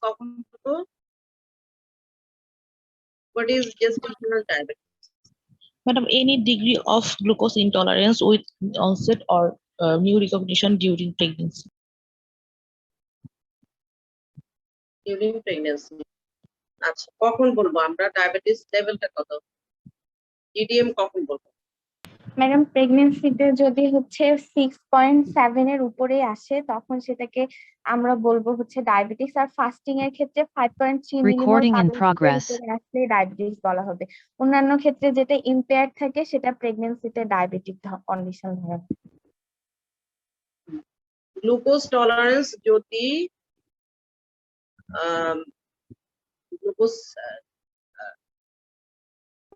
কখন হতো? What is gestational diabetes? Madam, any degree of glucose intolerance with onset or new recognition during pregnancy. During pregnancy. আচ্ছা, কখন বলবো আমরা diabetes লেভেলটা কত? GDM কখন বলবো? ম্যাডাম প্রেগনেন্সিতে যদি হচ্ছে 6.7 এর উপরে আসে তখন সেটাকে আমরা বলবো হচ্ছে ডায়াবেটিস, আর ফাস্টিং এর ক্ষেত্রে 5.3 মিলিমোল আসলে ডায়াবেটিস বলা হবে। অন্যান্য ক্ষেত্রে যেটা ইম্পেয়ার্ড থাকে সেটা প্রেগনেন্সিতে ডায়াবেটিক কন্ডিশন হয়। গ্লুকোজ টলারেন্স যদি glucose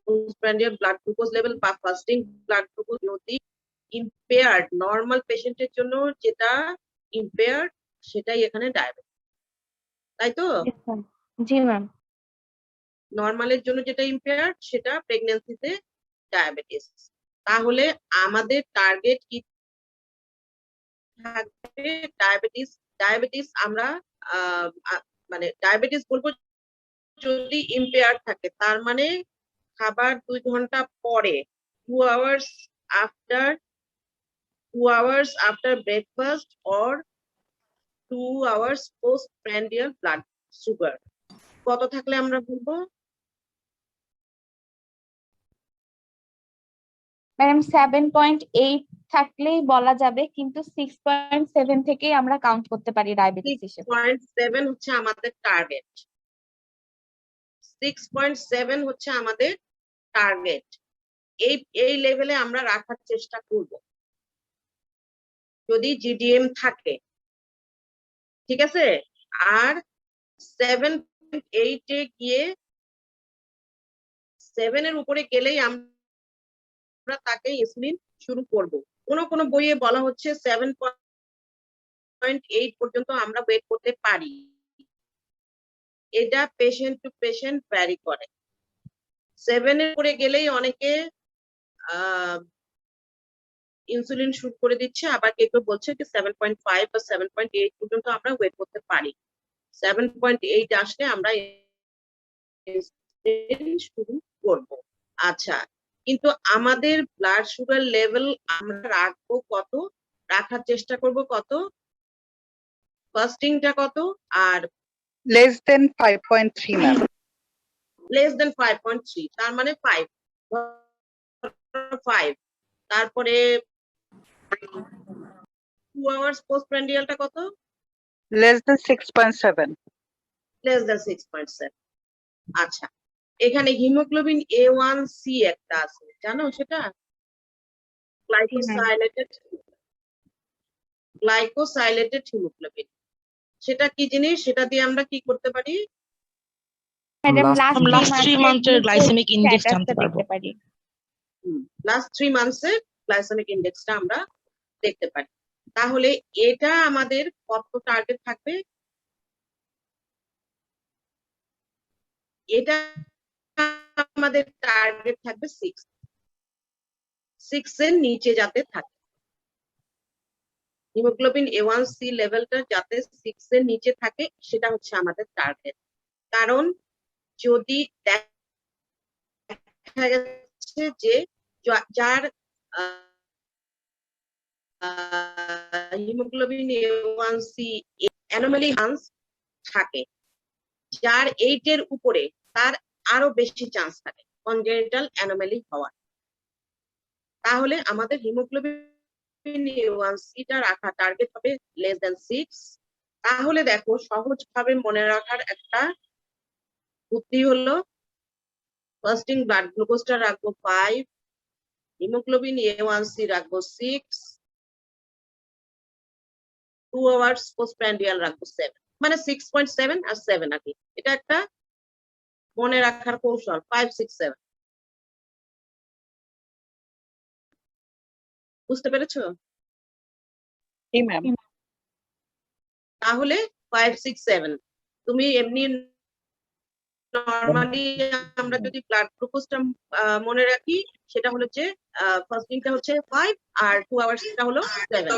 postprandial blood glucose level বা ফাস্টিং ব্লাড গ্লুকোজ যদি ইম্পেয়ার্ড, নরমাল পেশেন্টের জন্য যেটা ইম্পেয়ার্ড সেটাই এখানে ডায়াবেটিস, তাই তো? জি ম্যাম। নরমালের জন্য যেটা ইম্পেয়ার্ড সেটা প্রেগন্যান্সিতে ডায়াবেটিস। তাহলে আমাদের টার্গেট কি থাকবে? ডায়াবেটিস আমরা মানে ডায়াবেটিস বলবো যদি ইম্পেয়ার্ড থাকে, তার মানে খাবার 2 ঘন্টা পরে, 2 hours after breakfast or 2 hours postprandial blood sugar কত থাকলে আমরা বলবো? ম্যাডাম 7.8 থাকলেই বলা যাবে, কিন্তু 6.7 থেকেই আমরা কাউন্ট করতে পারি ডায়াবেটিস হিসেবে। 6.7 হচ্ছে আমাদের টার্গেট। 6.7 হচ্ছে আমাদের টার্গেট। এই লেভেলে আমরা রাখার চেষ্টা করব যদি জিডিএম থাকে, ঠিক আছে? আর 7.8 এ গিয়ে 7 এর উপরে গেলেই আমরা তাকে ইনসুলিন শুরু করব। কোন বইয়ে বলা হচ্ছে 7.8 পর্যন্ত আমরা ওয়েট করতে পারি। এটা পেশেন্ট টু পেশেন্ট ভ্যারি করে। 7 এর উপরে গেলেই অনেকে ইনসুলিন শুট করে দিচ্ছে, আবার কেউ বলছে যে 7.5 বা 7.8 পর্যন্ত আমরা ওয়েট করতে পারি। 7.8 আসলে আমরা ইনসুলিন শুরু করব। আচ্ছা, কিন্তু আমাদের ব্লাড সুগার লেভেল আমরা রাখবো কত? রাখার চেষ্টা করব কত? ফাস্টিংটা কত? আর less than 5.3 ma'am. less than 5.3, তার মানে 5। তারপরে 2 hours postprandialটা কত? less than 6.7। less than 6.7। আচ্ছা, এখানে হিমোগ্লোবিন A1C একটা আছে, জানো সেটা? গ্লাইকোসাইলেটেড হিমোগ্লোবিন। সেটা কি জিনিস? সেটা দিয়ে আমরা কি করতে পারি? ম্যাডাম লাস্ট 3 মান্থের গ্লাইসেমিক ইনডেক্স জানতে পারবো। লাস্ট 3 মান্থসের গ্লাইসেমিক ইনডেক্সটা আমরা দেখতে পারি। তাহলে এটা আমাদের কত টার্গেট থাকবে? এটা আমাদের টার্গেট থাকবে 6 এর নিচে যাতে থাকে। হিমোগ্লোবিন A1C লেভেলটা যাতে 6 এর নিচে থাকে সেটা হচ্ছে আমাদের টার্গেট। কারণ যদি দেখা যাচ্ছে যে যার হিমোগ্লোবিন A1C অ্যানোমালি থাকে, যার 8 এর উপরে, তার আরো বেশি চান্স থাকে কনজেনিটাল অ্যানোমালি হওয়ার। তাহলে আমাদের হিমোগ্লোবিন A1C টা রাখা টার্গেট হবে less than 6। তাহলে দেখো, সহজভাবে মনে রাখার একটা বুদ্ধি হলো, ফাস্টিং ব্লাড গ্লুকোজটা রাখবো 5, হিমোগ্লোবিন A1C রাখবো 6, 2 hours postprandial রাখবো 7, মানে 6.7 আর 7 আর কি। এটা একটা মনে রাখার কৌশল, 5, 6, 7। বুঝতে পেরেছো? তাহলে 5, 6, 7 তুমি এমনি নরমালি আমরা যদি ব্লাড গ্লুকোজটা মনে রাখি, সেটা হলো যে ফাস্টিংটা হচ্ছে 5 আর 2 আওয়ার্সটা হলো 7।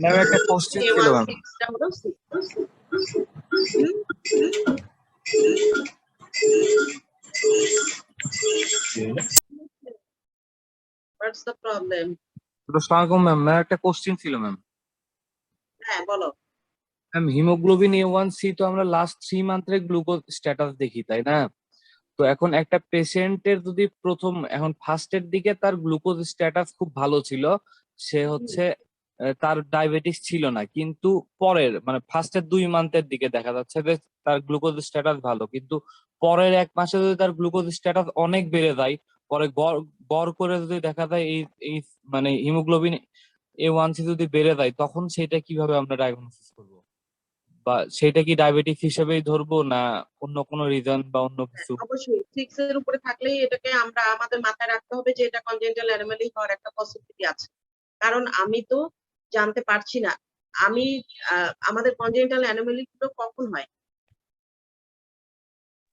ম্যাম একটা কোশ্চেন ছিল ম্যাম। A1C টা হলো 6। What's the problem? আসসালামু ম্যাম, একটা কোশ্চেন ছিল ম্যাম। হ্যাঁ বলো। ম্যাম, হিমোগ্লোবিন A1C তো আমরা লাস্ট 3 মান্থের গ্লুকোজ স্ট্যাটাস দেখি, তাই না? তো এখন একটা পেশেন্টের যদি এখন ফার্স্টের দিকে তার গ্লুকোজ স্ট্যাটাস খুব ভালো ছিল, সে হচ্ছে তার ডায়াবেটিস ছিল না, কিন্তু পরের মানে ফার্স্টের 2 মান্থের দিকে দেখা যাচ্ছে যে তার গ্লুকোজ স্ট্যাটাস ভালো, কিন্তু পরের 1 মাসে যদি তার গ্লুকোজ স্ট্যাটাস অনেক বেড়ে যায়, পরে গড় করে যদি দেখা যায় এই এই মানে হিমোগ্লোবিন A1C যদি বেড়ে যায়, তখন সেটা কিভাবে আমরা ডায়াগনোসিস করব? বা সেটা কি ডায়াবেটিস হিসেবেই ধরবো, না অন্য কোনো রিজন বা অন্য কিছু? অবশ্যই 6 এর উপরে থাকলেই এটাকে আমরা আমাদের মাথায় রাখতে হবে যে এটা কনজেনিটাল অ্যানোমালি হওয়ার একটা পসিবিলিটি আছে। কারণ আমি তো জানতে পারছি না আমি আমাদের কনজেনিটাল অ্যানোমালি গুলো কখন হয়।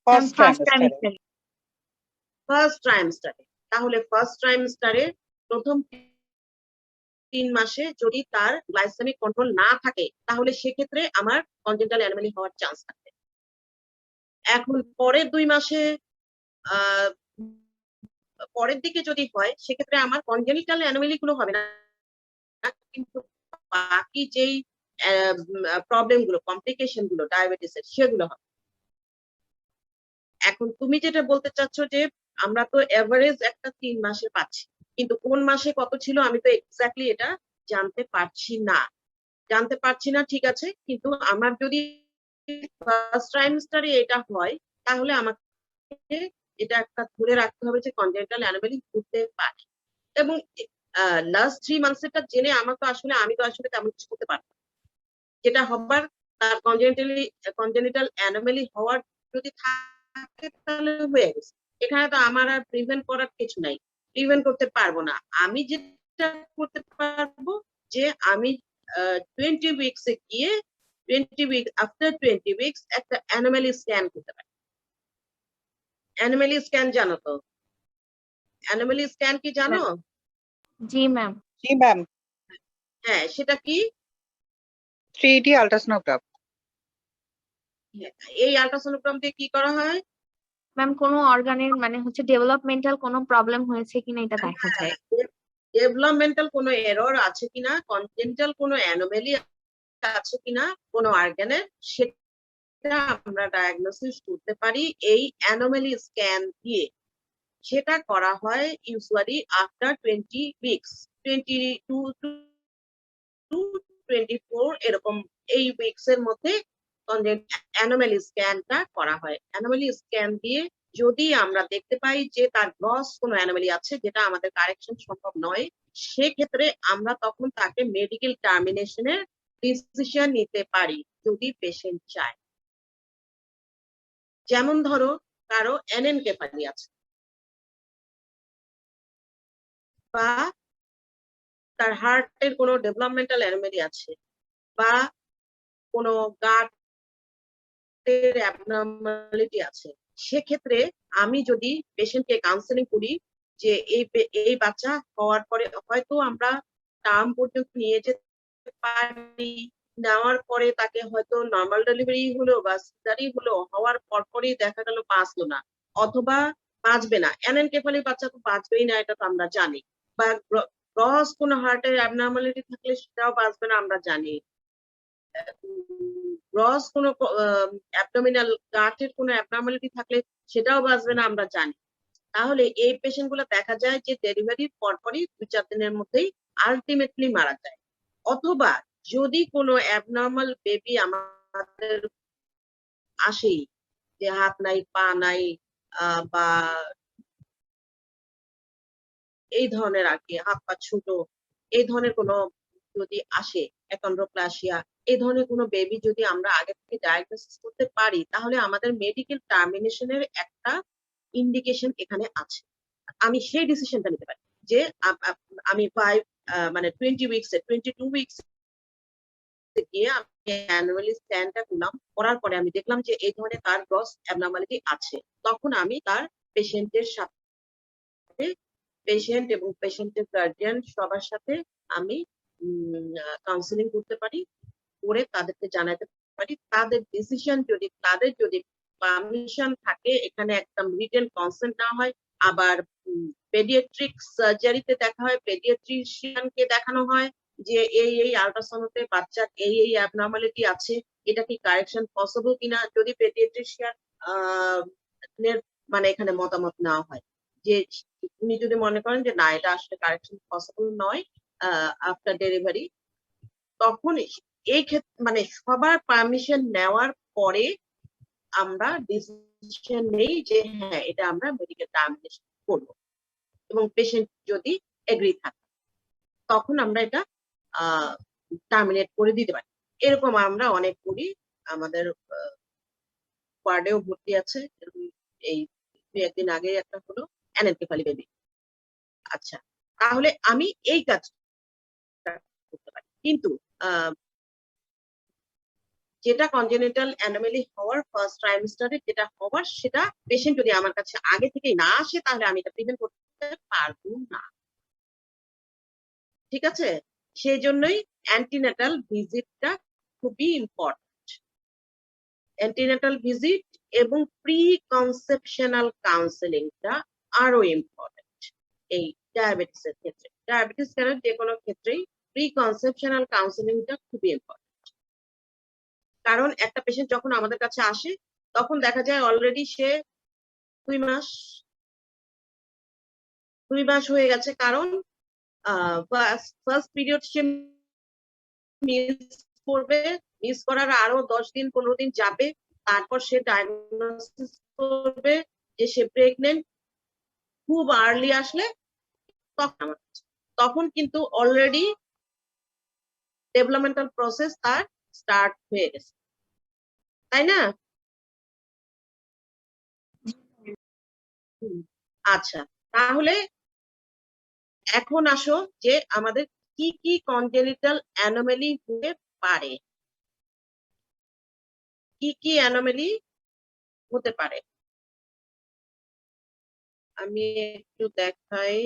First first trimester. Trimester. First ট্রাইমেস্টারে। তাহলে ফার্স্ট ট্রাইমেস্টারে প্রথম 3 মাসে যদি তার গ্লাইসেমিক কন্ট্রোল না থাকে, তাহলে সেক্ষেত্রে আমার কনজেনিটাল অ্যানোমালি হওয়ার চান্স থাকে। এখন পরের 2 মাসে আহ পরের দিকে যদি হয়, সেক্ষেত্রে আমার কনজেনিটাল অ্যানোমালি গুলো হবে না, কিন্তু বাকি যেই প্রবলেম গুলো, কমপ্লিকেশন গুলো ডায়াবেটিসের, সেগুলো হবে। এখন তুমি যেটা বলতে চাচ্ছ যে আমরা তো এভারেজ একটা 3 মাসে পাচ্ছি, কিন্তু কোন মাসে কত ছিল আমি তো এক্স্যাক্টলি এটা জানতে পারছি না। ঠিক আছে, কিন্তু আমার যদি ফার্স্ট ট্রাইমেস্টারে এটা হয়, তাহলে আমাকে এটা একটা ধরে রাখতে হবে যে কনজেনিটাল অ্যানোমালি হতে পারে। এবং লাস্ট 3 মান্থসেরটা জেনে আমি তো আসলে তেমন কিছু করতে পারবো না। যেটা হবার তার কনজেনিটাল অ্যানোমালি হওয়ার যদি থাকে তাহলে হয়ে গেছে। এখানে তো আমার আর প্রিভেন্ট করার কিছু নাই, প্রিভেন্ট করতে পারবো না। আমি যেটা করতে পারবো যে আমি 20 উইকসে গিয়ে 20 উইক আফটার 20 উইকস একটা অ্যানোমালি স্ক্যান করতে পারি। অ্যানোমালি স্ক্যান জানো তো? অ্যানোমালি স্ক্যান কি জানো? জি ম্যাম। Ji ma'am. হ্যাঁ, সেটা কি? 3D ultrasonograph. এই আল্ট্রাসোনোগ্রাম দিয়ে কি করা হয়? ম্যাম কোনো অর্গানের মানে হচ্ছে ডেভেলপমেন্টাল কোনো প্রবলেম হয়েছে কিনা এটা দেখা যায়। ডেভেলপমেন্টাল কোনো এরর আছে কিনা, কনজেনিটাল কোনো অ্যানোমালি আছে কিনা কোনো অর্গানের, সেটা আমরা ডায়াগনোসিস করতে পারি এই অ্যানোমালি স্ক্যান দিয়ে। সেটা করা হয় ইউজুয়ালি আফটার 20 উইকস, 22 টু 24 এরকম এই উইকস এর মধ্যে অ্যানোমালি স্ক্যানটা করা হয়। অ্যানোমালি স্ক্যান দিয়ে যদি আমরা দেখতে পাই যে তার গ্রস কোনো অ্যানোমালি আছে যেটা আমাদের কারেকশন সম্ভব নয়, সেক্ষেত্রে আমরা তখন তাকে মেডিকেল টার্মিনেশনের ডিসিশন নিতে পারি যদি পেশেন্ট চায়। যেমন ধরো কারো অ্যানেনকেফালি আছে, বা তার হার্টের কোনো ডেভেলপমেন্টাল অ্যানোমালি আছে, বা কোনো গাটের অ্যাবনর্মালিটি আছে, সেক্ষেত্রে আমি যদি পেশেন্টকে কাউন্সেলিং করি যে এই বাচ্চা হওয়ার পরে হয়তো আমরা টার্ম পর্যন্ত নিয়ে যেতে পারি, নেওয়ার পরে তাকে হয়তো নর্মাল ডেলিভারি হলো বা সিজারি হলো, হওয়ার পরপরই দেখা গেল বাঁচলো না, অথবা বাঁচবে না। অ্যানেনকেফালি বাচ্চা তো বাঁচবেই না, এটা তো আমরা জানি। বা গ্রস কোনো হার্টের অ্যাবনর্মালিটি থাকলে সেটাও বাঁচবে না, আমরা জানি। গ্রস কোনো অ্যাবডোমিনাল গাটের কোনো অ্যাবনর্মালিটি থাকলে সেটাও বাঁচবে না, আমরা জানি। তাহলে এই পেশেন্ট গুলো দেখা যায় যে ডেলিভারির পরপরই 2-4 দিনের মধ্যেই আলটিমেটলি মারা যায়। অথবা যদি কোনো অ্যাবনর্মাল বেবি আমাদের আসেই, যে হাত নাই পা নাই বা এই ধরনের আর কি, হাত পা ছোট, এই ধরনের কোনো যদি আসে, অ্যাকন্ড্রোপ্লাসিয়া, এই ধরনের কোনো বেবি যদি আমরা আগে থেকে ডায়াগনোসিস করতে পারি, তাহলে আমাদের মেডিকেল টার্মিনেশনের একটা ইন্ডিকেশন এখানে আছে। আমি সেই ডিসিশনটা নিতে পারি যে আমি 20 উইকসে 22 উইকস গিয়ে আমি অ্যানুয়ালি স্ক্যানটা করলাম, করার পরে আমি দেখলাম যে এই ধরনের তার গ্রস অ্যাবনর্মালিটি আছে, তখন আমি তার পেশেন্টের সাথে, পেশেন্ট এবং পেশেন্টের গার্ডিয়ান সবার সাথে আমি কাউন্সিলিং করতে পারি, করে তাদেরকে জানাতে পারি তাদের ডিসিশন যদি তাদের যদি পারমিশন থাকে, এখানে একদম রিটেন কনসেন্ট না হয়, আবার পেডিয়াট্রিক সার্জারিতে দেখা হয়, পেডিয়াট্রিশিয়ানকে দেখানো হয় যে এই আল্ট্রাসাউন্ডে বাচ্চার এই অ্যাবনর্মালিটি আছে, এটা কি কারেকশন পসিবল কিনা। যদি পেডিয়াট্রিশিয়ান মানে এখানে মতামত নেওয়া হয় যে উনি যদি মনে করেন যে না এটা আসলে কারেকশন পসিবল নয় আফটার ডেলিভারি, তখন এই ক্ষেত্রে মানে সবার পারমিশন নেওয়ার পরে আমরা ডিসিশন নেই যে হ্যাঁ এটা আমরা মেডিকেল টার্মিনেশন করবো, এবং পেশেন্ট যদি এগ্রি থাকে তখন আমরা এটা টার্মিনেট করে দিতে পারি। এরকম আমরা অনেক করি, আমাদের ওয়ার্ডেও ভর্তি আছে, এই 2-1 দিন আগে একটা হলো অ্যানেনকেফালি বেবি। আচ্ছা, তাহলে আমি এই কাজটা করতে পারি, কিন্তু যেটা কনজেনিটাল অ্যানোমালি হওয়ার ফার্স্ট ট্রাইমেস্টারে যেটা হওয়ার, সেটা পেশেন্ট যদি আমার কাছে আগে থেকেই না আসে তাহলে আমি এটা প্রিভেন্ট করতে পারবো না। ঠিক আছে, সেই জন্যই অ্যান্টিনাটাল ভিজিটটা খুবই ইম্পর্টেন্ট। অ্যান্টিনাটাল ভিজিট এবং প্রি কনসেপশনাল কাউন্সেলিংটা আরো ইম্পর্টেন্ট এই ডায়াবেটিসের ক্ষেত্রে। ডায়াবেটিস কেন, যে কোনো ক্ষেত্রেই প্রি কনসেপশনাল কাউন্সেলিংটা খুবই ইম্পর্টেন্ট। কারণ একটা পেশেন্ট যখন আমাদের কাছে আসে তখন দেখা যায় অলরেডি সে 2 মাস হয়ে গেছে, কারণ ফার্স্ট পিরিয়ড সে মিস করবে, মিস করার আরো 10-15 দিন যাবে, তারপর সে ডায়াগনোসিস করবে যে সে প্রেগনেন্ট। খুব আর্লি আসলে তখন কিন্তু অলরেডি ডেভেলপমেন্টাল প্রসেস তার স্টার্ট হয়ে গেছে, তাই না? আচ্ছা, তাহলে এখন আসো যে আমাদের কি কি কনজেনিটাল অ্যানোমালি হতে পারে। কি কি অ্যানোমালি হতে পারে আমি একটু দেখাই।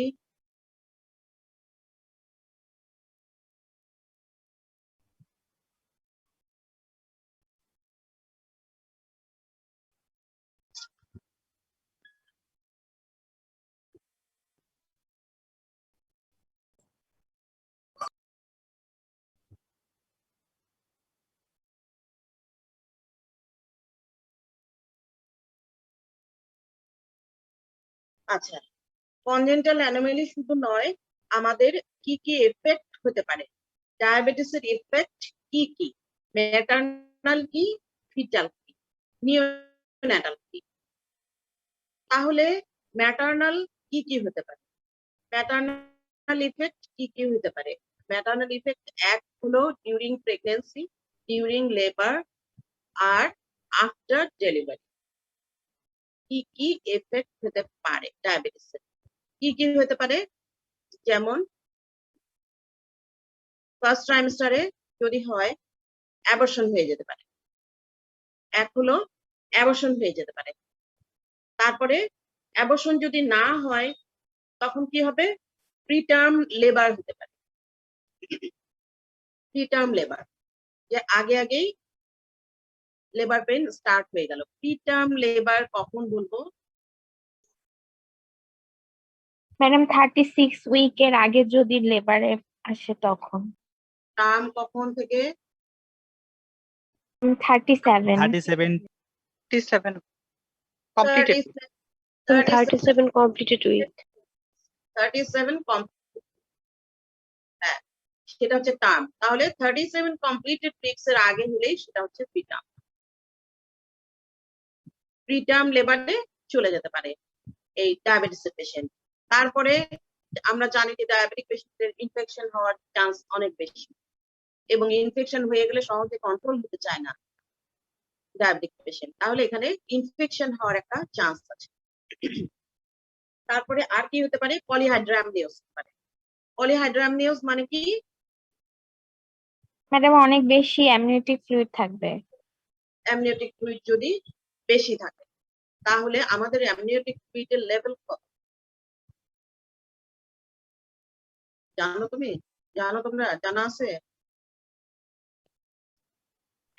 আচ্ছা, কনজেনিটাল অ্যানোমালি শুধু নয়, আমাদের কি কি এফেক্ট হতে পারে, ডায়াবেটিসের এফেক্ট কি কি, ম্যাটারনাল কি, ফিটাল কি, নিওন্যাটাল কি। তাহলে ম্যাটারনাল কি কি হতে পারে, ম্যাটারনাল ইফেক্ট কি কি হতে পারে। ম্যাটারনাল ইফেক্ট এক হলো ডিউরিং প্রেগন্যান্সি, ডিউরিং লেবার আর আফটার ডেলিভারি। কি কি এফেক্ট হতে পারে ডায়াবেটিসের, কি কি হতে পারে, যেমন ফার্স্ট ট্রাইমেস্টারে যদি হয় অ্যাবর্শন হয়ে যেতে পারে, এক হলো অ্যাবর্শন হয়ে যেতে পারে। তারপরে অ্যাবর্শন যদি না হয় তখন কি হবে, প্রিটার্ম লেবার হতে পারে। প্রিটার্ম লেবার, যে আগেই লেবার পেন স্টার্ট হয়ে গেল। প্রিটার্ম লেবার কখন বলবো, ম্যাডাম 36 উইকের আগে যদি লেবারে আসে তখন। টার্ম কখন থেকে, 37 37 completed. 37 completed week. 37 হ্যাঁ, সেটা হচ্ছে টার্ম। তাহলে 37 কমপ্লিটেড উইকস এর আগে হলেই সেটা হচ্ছে প্রিটার্ম। প্রিটার্ম লেবারে চলে যেতে পারে এই ডায়াবেটিসের পেশেন্ট। তারপরে আমরা জানি যে ডায়াবেটিক পেশেন্টের ইনফেকশন হওয়ার চান্স অনেক বেশি, এবং ইনফেকশন হয়ে গেলে সহজে কন্ট্রোল হতে চায় না ডায়াবেটিক পেশেন্ট, তাহলে এখানে ইনফেকশন হওয়ার একটা চান্স আছে। তারপরে আর কি হতে পারে, পলিহাইড্রামনিওস হতে পারে। পলিহাইড্রামনিওস মানে কি, ম্যাডাম অনেক বেশি অ্যামনিওটিক ফ্লুইড থাকবে। অ্যামনিওটিক ফ্লুইড যদি বেশি থাকে, তাহলে আমাদের অ্যামনিওটিক ফ্লুইডের লেভেল কত জানো, তোমরা জানা আছে?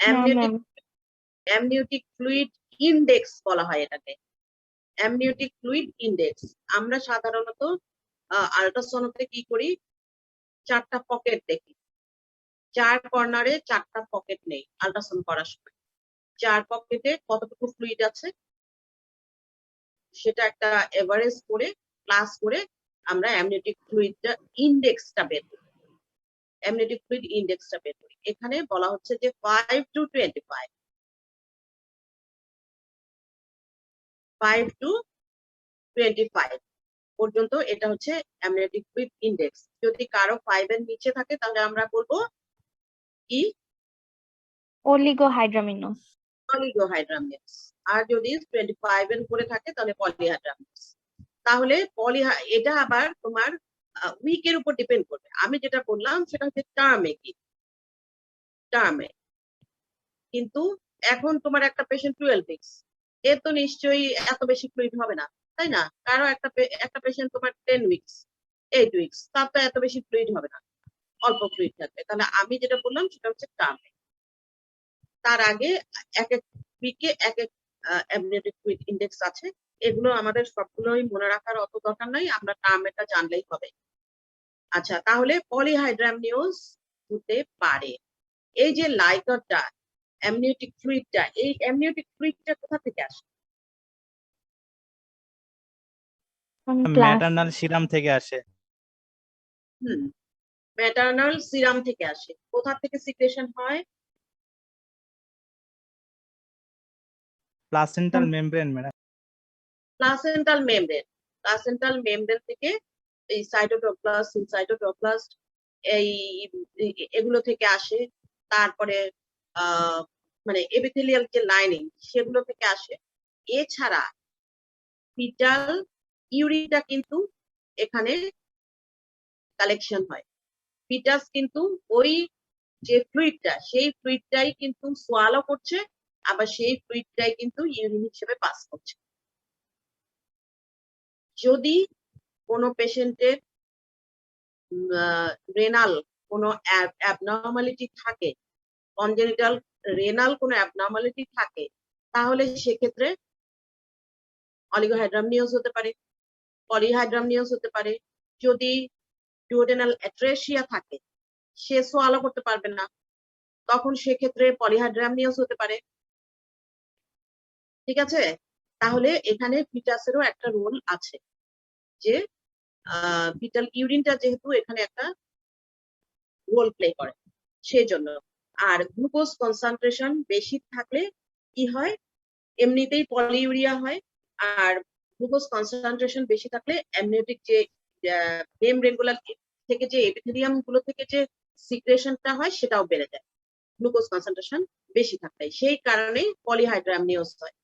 অ্যামনিওটিক অ্যামনিওটিক ফ্লুইড ইনডেক্স বলা হয় এটাকে, অ্যামনিওটিক ফ্লুইড ইনডেক্স। আমরা সাধারণত আল্ট্রাসোনোতে কি করি, 4টা পকেট দেখি, 4 কর্নারে 4টা পকেট নেই আল্ট্রাসাউন্ড করার সময়। 4 পকেটে কতটুকু ফ্লুইড আছে সেটা একটা এভারেজ করে প্লাস করে আমরা অ্যামনিওটিক ফ্লুইডটা ইনডেক্সটা বের করি, অ্যামনিওটিক ফ্লুইড ইনডেক্সটা বের করি। এখানে বলা হচ্ছে যে 5 to 25, 5 to 25 পর্যন্ত এটা হচ্ছে অ্যামনিওটিক ফ্লুইড ইনডেক্স। যদি কারো 5 এর নিচে থাকে তাহলে আমরা বলবো কি, অলিগোহাইড্রামিনোস। অলিগোহাইড্রামিয়াস। আর যদি 25 এর উপরে থাকে তাহলে পলিহাইড্রামিয়াস। তাহলে এটা আবার তোমার উইকের উপর ডিপেন্ড করবে। আমি যেটা বললাম সেটা হচ্ছে টার্মে কি, টার্মে। কিন্তু এখন তোমার একটা পেশেন্ট 12 উইকস, এর তো নিশ্চয়ই এত বেশি ফ্লুইড হবে না, তাই না? কারো একটা পেশেন্ট তোমার 10 উইকস, 8 উইকস, তার তো এত বেশি ফ্লুইড হবে না, অল্প ফ্লুইড থাকবে। তাহলে আমি যেটা বললাম সেটা হচ্ছে টার্মে। তার আগে এক এক উইকে এক এক অ্যামনিওটিক ফ্লুইড ইনডেক্স আছে। এগুলো আমাদের সবগুলোই মনে রাখার অত দরকার নাই, আমরা টার্মটা জানলেই হবে। আচ্ছা, তাহলে পলিহাইড্রামনিওস হতে পারে। এই যে লাইকারটা, অ্যামনিওটিক ফ্লুইডটা, এই অ্যামনিওটিক ফ্লুইডটা কোথা থেকে আসে? ম্যাটারনাল সিরাম থেকে আসে। ম্যাটারনাল সিরাম থেকে আসে। কোথা থেকে সিক্রেশন হয়? Placental membrane madam. Placental membrane, placental membrane থেকে এই সাইটোটোপ্লাস্ট, সিনসাইটোটোপ্লাস্ট এগুলো থেকে আসে। তারপরে মানে এপিথেলিয়াল যে লাইনিং সেগুলো থেকে আসে। এছাড়া ফিটাল ইউরিনটা কিন্তু এখানে কালেকশন হয়। ফিটাস কিন্তু ওই যে ফ্লুইডটা, সেই ফ্লুইডটাই কিন্তু সোয়ালো করছে, আবার সেই ফ্লুইডটাই কিন্তু ইউরিন হিসেবে পাস করছে। যদি কোনো পেশেন্টের রেনাল কোনো অ্যাবনর্মালিটি থাকে, কনজেনিটাল রেনাল কোনো অ্যাবনর্মালিটি থাকে, তাহলে সেক্ষেত্রে অলিগোহাইড্রামনিওস হতে পারে, পলিহাইড্রামনিওস হতে পারে। যদি ডিউওডেনাল অ্যাট্রেসিয়া থাকে, সে সোয়ালো করতে পারবে না, তখন সেক্ষেত্রে পলিহাইড্রামনিওস হতে পারে। ঠিক আছে? তাহলে এখানে ফিটাসেরও একটা রোল আছে, যে ফিটাল ইউরিনটা যেহেতু এখানে একটা রোল প্লে করে সেজন্য। আর গ্লুকোজ কনসেন্ট্রেশন বেশি থাকলে কি হয়, এমনিতেই পলিউরিয়া হয়। আর গ্লুকোজ কনসেন্ট্রেশন বেশি থাকলে অ্যামনিওটিক যে মেমব্রেন গুলো থেকে যে এপিথেলিয়াম গুলো থেকে যে সিক্রেশনটা হয় সেটাও বেড়ে যায় গ্লুকোজ কনসেন্ট্রেশন বেশি থাকলে। সেই কারণে পলিহাইড্রামনিওস হয়।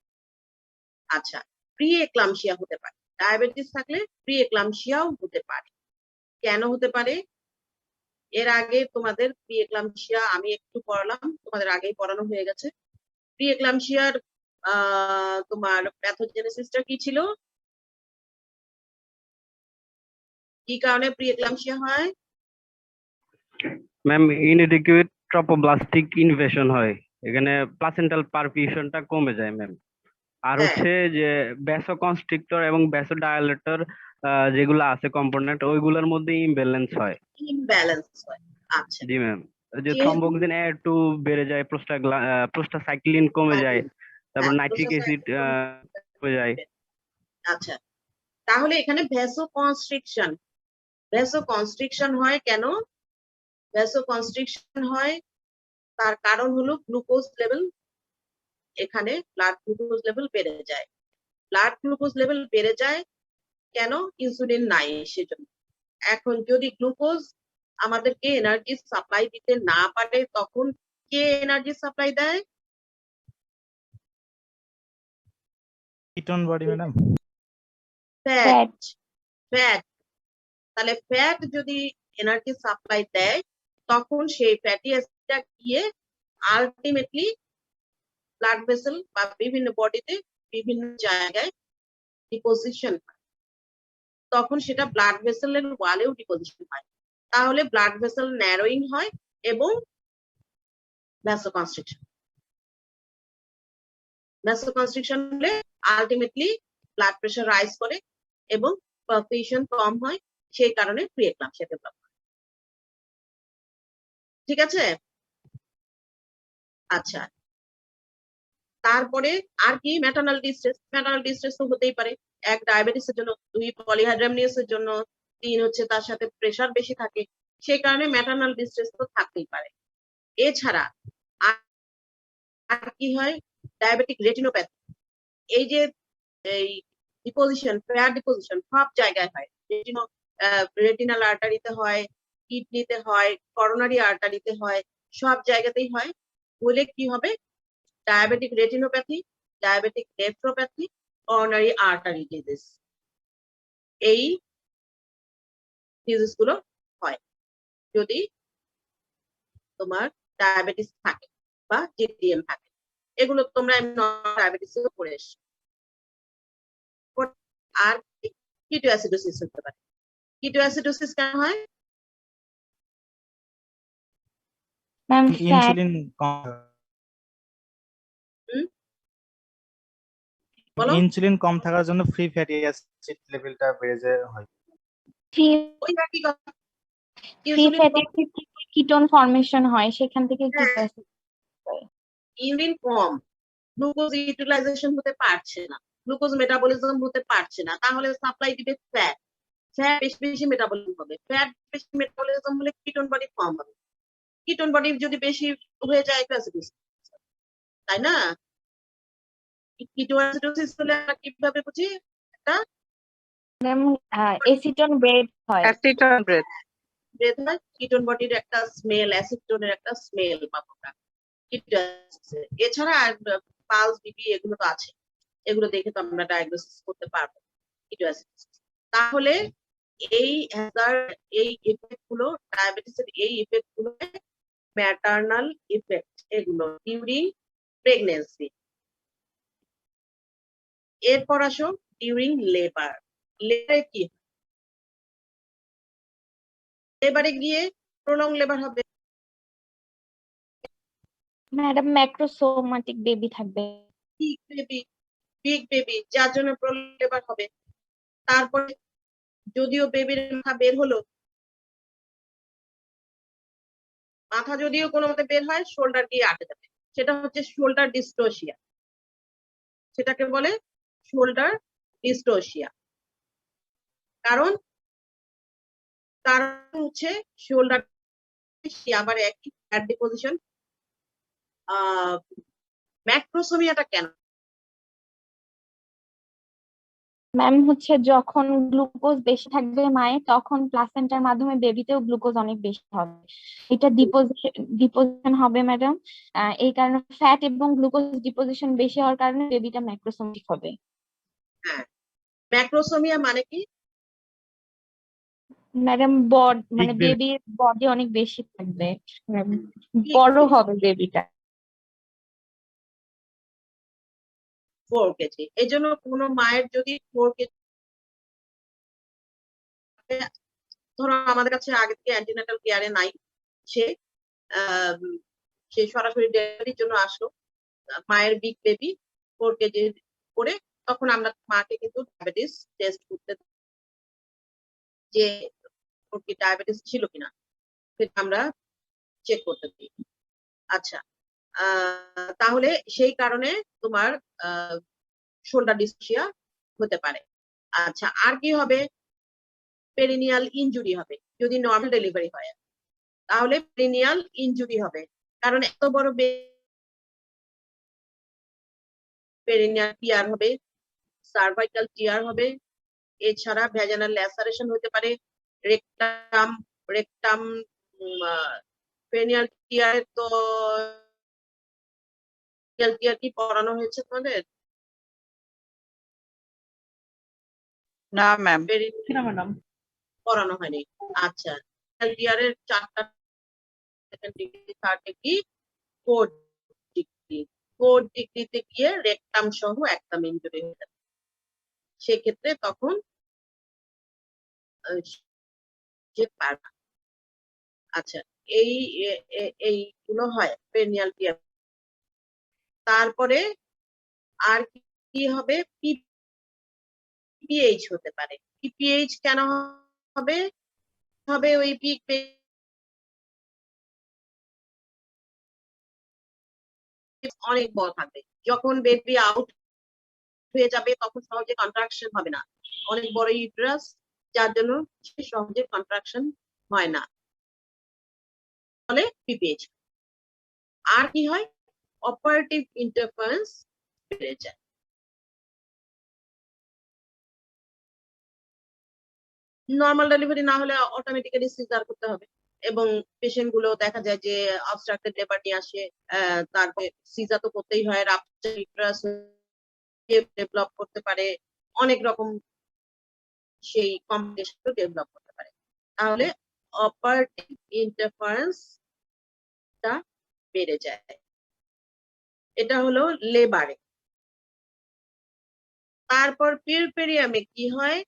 আচ্ছা, প্রি এক্লাম্পসিয়া হতে পারে। ডায়াবেটিস থাকলে প্রি এক্লাম্পসিয়াও হতে পারে। কেন হতে পারে? এর আগে তোমাদের প্রি এক্লাম্পসিয়া আমি একটু পড়ালাম, তোমাদের আগেই পড়ানো হয়ে গেছে। প্রি এক্লাম্পসিয়ার তোমার প্যাথোজেনেসিসটা কি ছিল? কি কারণে প্রি এক্লাম্পসিয়া হয়? ম্যাম ইনএডিকুয়েট ট্রপোব্লাস্টিক ইনভেশন হয়, এখানে প্লাসেন্টাল পারফিউশনটা কমে যায় ম্যাম। আর হচ্ছে যে ভ্যাসোকনস্ট্রিক্টর এবং ভ্যাসোডায়ালেটর যেগুলো আছে কম্পোনেন্ট, ওইগুলোর মধ্যে ইমব্যালেন্স হয়। ইমব্যালেন্স হয়। আচ্ছা জি ম্যাম, যে থ্রম্বোক্সিন একটু বেড়ে যায়, প্রোস্টাসাইক্লিন কমে যায়, তারপর নাইট্রিক অ্যাসিড কমে যায়। আচ্ছা, তাহলে এখানে ভ্যাসোকনস্ট্রিকশন হয় কেন? ভ্যাসোকনস্ট্রিকশন হয় তার কারণ হলো গ্লুকোজ লেভেল, এখানে ব্লাড গ্লুকোজ লেভেল বেড়ে যায়। ব্লাড গ্লুকোজ লেভেল বেড়ে যায় কেন? ইনসুলিন নাই সেজন্য। এখন যদি গ্লুকোজ আমাদেরকে এনার্জি সাপ্লাই দিতে না পারে, তখন কে এনার্জি সাপ্লাই দেয়? Ketone body madam. Fat. Fat. তাহলে ফ্যাট যদি এনার্জি সাপ্লাই দেয়, তখন সেই ফ্যাটি অ্যাসিডটা গিয়ে আলটিমেটলি ব্লাড ভেসেল বা বিভিন্ন বডিতে বিভিন্ন জায়গায় ডিপোজিশন হয়, তখন সেটা ব্লাড ভেসেলের ওয়ালেও ডিপোজিশন হয়। তাহলে ব্লাড ভেসেল ন্যারোইং হয় এবং ভ্যাসোকনস্ট্রিকশন। ভ্যাসোকনস্ট্রিকশন হলে আলটিমেটলি ব্লাড প্রেশার রাইজ করে এবং পারফিউশন কম হয়, সেই কারণে প্রিএক্লাম্পসিয়া ডেভেলপ হয়। ঠিক আছে? আচ্ছা, তারপরে আর কি ম্যাটার্নাল ডিস্ট্রেস তো হতেই পারে, এক ডায়াবেটিসের জন্য, দুই পলিহাইড্রামনিয়াসের জন্য, তিন হচ্ছে তার সাথে প্রেসার বেশি থাকে, সেই কারণে ম্যাটার্নাল ডিস্ট্রেস তো থাকতেই পারে। এছাড়া আর কি হয়, ডায়াবেটিক রেটিনোপ্যাথি, এই যে এই ডিপোজিশন, ফ্যাট ডিপোজিশন সব জায়গায় হয়, রেটিনাল আর্টারিতে হয়, কিডনিতে হয়, করোনারি আর্টারিতে হয়, সব জায়গাতেই হয়। বলে কি হবে, diabetic retinopathy, diabetic nephropathy, coronary artery disease, এই ডিজিজ গুলো হয় যদি তোমার ডায়াবেটিস থাকে বা জিডিএম থাকে। এগুলো তোমরা ডায়াবেটিস পড়ে এসছো। আর কিটোঅ্যাসিডোসিস হতে পারে। কিটোঅ্যাসিডোসিস কেন হয়? ম্যাম ইনসুলিন কম বলো। ইনসুলিন কম থাকার জন্য ফ্রি ফ্যাটি অ্যাসিড লেভেলটা বেড়ে যায় হয়। ওই একই কথা। Free insulin fatty ketone formation হয়, সেখান থেকে হ্যাঁ। কিটোঅ্যাসিড ইউরিন কম, গ্লুকোজ ইউটিলাইজেশন হতে পারছে না, গ্লুকোজ মেটাবলিজম হতে পারছে না, তাহলে সাপ্লাই দিবে ফ্যাট, ফ্যাট বেশি বেশি মেটাবলিজম হবে, ফ্যাট বেশি মেটাবলিজম হলে কিটোন বডি কম হবে, কিটোন বডি যদি বেশি হয়ে যায় অ্যাসিডোসিস, তাই না? কিটোঅ্যাসিডোসিস হলে আমরা কিভাবে বুঝি? একটা এসিটন ব্রেড হয়। Acetone breath. ব্রেথ হয়, কিটোন বডির একটা স্মেল, অ্যাসিটোনের একটা স্মেল পাবো আমরা কিটোঅ্যাসিডোসিসে। এছাড়া পালস, বিপি এগুলো তো আছে, এগুলো দেখে তো আমরা ডায়াগনোসিস করতে পারবো কিটোঅ্যাসিডোসিস। তাহলে এই এই ইফেক্ট গুলো, ডায়াবেটিসের এই ইফেক্ট গুলো ম্যাটার্নাল ইফেক্ট, এগুলো ডিউরিং প্রেগনেন্সি। এরপর আসো ডিউরিং লেবার। লেবারে কি, লেবারে গিয়ে প্রলং লেবার হবে, ম্যাডাম ম্যাক্রোসোমাটিক বেবি থাকবে। বিগ বেবি, যার জন্য প্রলং লেবার হবে। তারপরে যদিও বেবির মাথা বের হলো, মাথা যদিও কোনো মতে বের হয়, শোল্ডার গিয়ে আটে যাবে, সেটা হচ্ছে শোল্ডার ডিস্টোসিয়া, সেটাকে বলে শোল্ডার ডিস্টোসিয়া। কারণ হচ্ছে শোল্ডার আবার একই ফ্যাট ডিপোজিশন। ম্যাক্রোসোমিয়াটা কেন? ম্যাম হচ্ছে যখন গ্লুকোজ বেশি থাকবে মায়ের, তখন প্লাসেন্টার মাধ্যমে বেবিতেও গ্লুকোজ অনেক বেশি হবে, এটা ডিপোজিশন হবে ম্যাডাম। এই কারণে ফ্যাট এবং গ্লুকোজ ডিপোজিশন বেশি হওয়ার কারণে বেবিটা ম্যাক্রোসোমিক হবে। হ্যাঁ, ম্যাক্রোসোমিয়া মানে কি ম্যাডাম মানে baby। বেবির বডি অনেক বেশি থাকবে, বড় হবে বেবিটা। 4 কেজি। এই জন্য কোনো মায়ের যদি 4 কেজি, ধরো আমাদের কাছে আগে থেকে অ্যান্টিনাটাল কেয়ারে নাই, সে সে সরাসরি ডেলিভারির জন্য আসলো, মায়ের বিগ বেবি 4 কেজি করে, তখন আমরা মাকে কিন্তু ডায়াবেটিস টেস্ট করতে, যে ওর কি ডায়াবেটিস ছিল কিনা সেটা আমরা চেক করতে দিই। আচ্ছা, তাহলে সেই কারণে তোমার শোল্ডার ডিসপ্লেসিয়া হতে পারে। আচ্ছা, আর কি হবে? পেরিনিয়াল ইনজুরি হবে যদি নর্মাল ডেলিভারি হয়, তাহলে পেরিনিয়াল ইনজুরি হবে, কারণ এত বড় পেরিনিয়াল টিয়ার হবে, সার্ভাইকাল টিয়ার হবে, এছাড়া ভ্যাজানাল ল্যাসারেশন হতে পারে, রেকটাম পেরিনিয়াল টিয়ার। তো টিয়ার কি পড়ানো হয়েছে তোমাদের? না ম্যাম। ম্যাডাম পড়ানো হয়নি। আচ্ছা, টিয়ার এর 4টা degree, 3rd degree, 4th degree. 4th ডিগ্রিতে গিয়ে রেকটাম সহ একদম ইনজুরি হয়ে যাবে, সেক্ষেত্রে তখন যে পারবে। আচ্ছা, এইগুলো হয় পেরিনিয়াল টিয়ার। তারপরে আর কি হবে, পিপিএইচ হতে পারে। পিপিএইচ কেন হবে? হবে ওই পিক অনেক বড় থাকবে, যখন বেবি আউট হয়ে যাবে তখন সহজে কন্ট্রাকশন হবে না, অনেক বড় ইউটেরাস, যার জন্য সহজে কন্ট্রাকশন হয় না, ফলে পিপিএইচ। আর কি হয়, অপারেটিভ ইন্টারফারেন্স বেড়ে যায়। নর্মাল ডেলিভারি না হলে অটোমেটিক্যালি সিজার করতে হবে, এবং পেশেন্ট গুলো দেখা যায় যে অবস্ট্রাকটেড লেবার নিয়ে আসে, তারপরে সিজার তো করতেই হয়, রাপচার ইউটেরাস ডেভেলপ করতে পারে, অনেক রকম সেই কমপ্লিকেশন ডেভেলপ করতে পারে। তাহলে অপারেটিভ ইন্টারফারেন্সটা বেড়ে যায়। এটা হলো লেবারে। তারপর পিউরপেরিয়ামে কি হয়,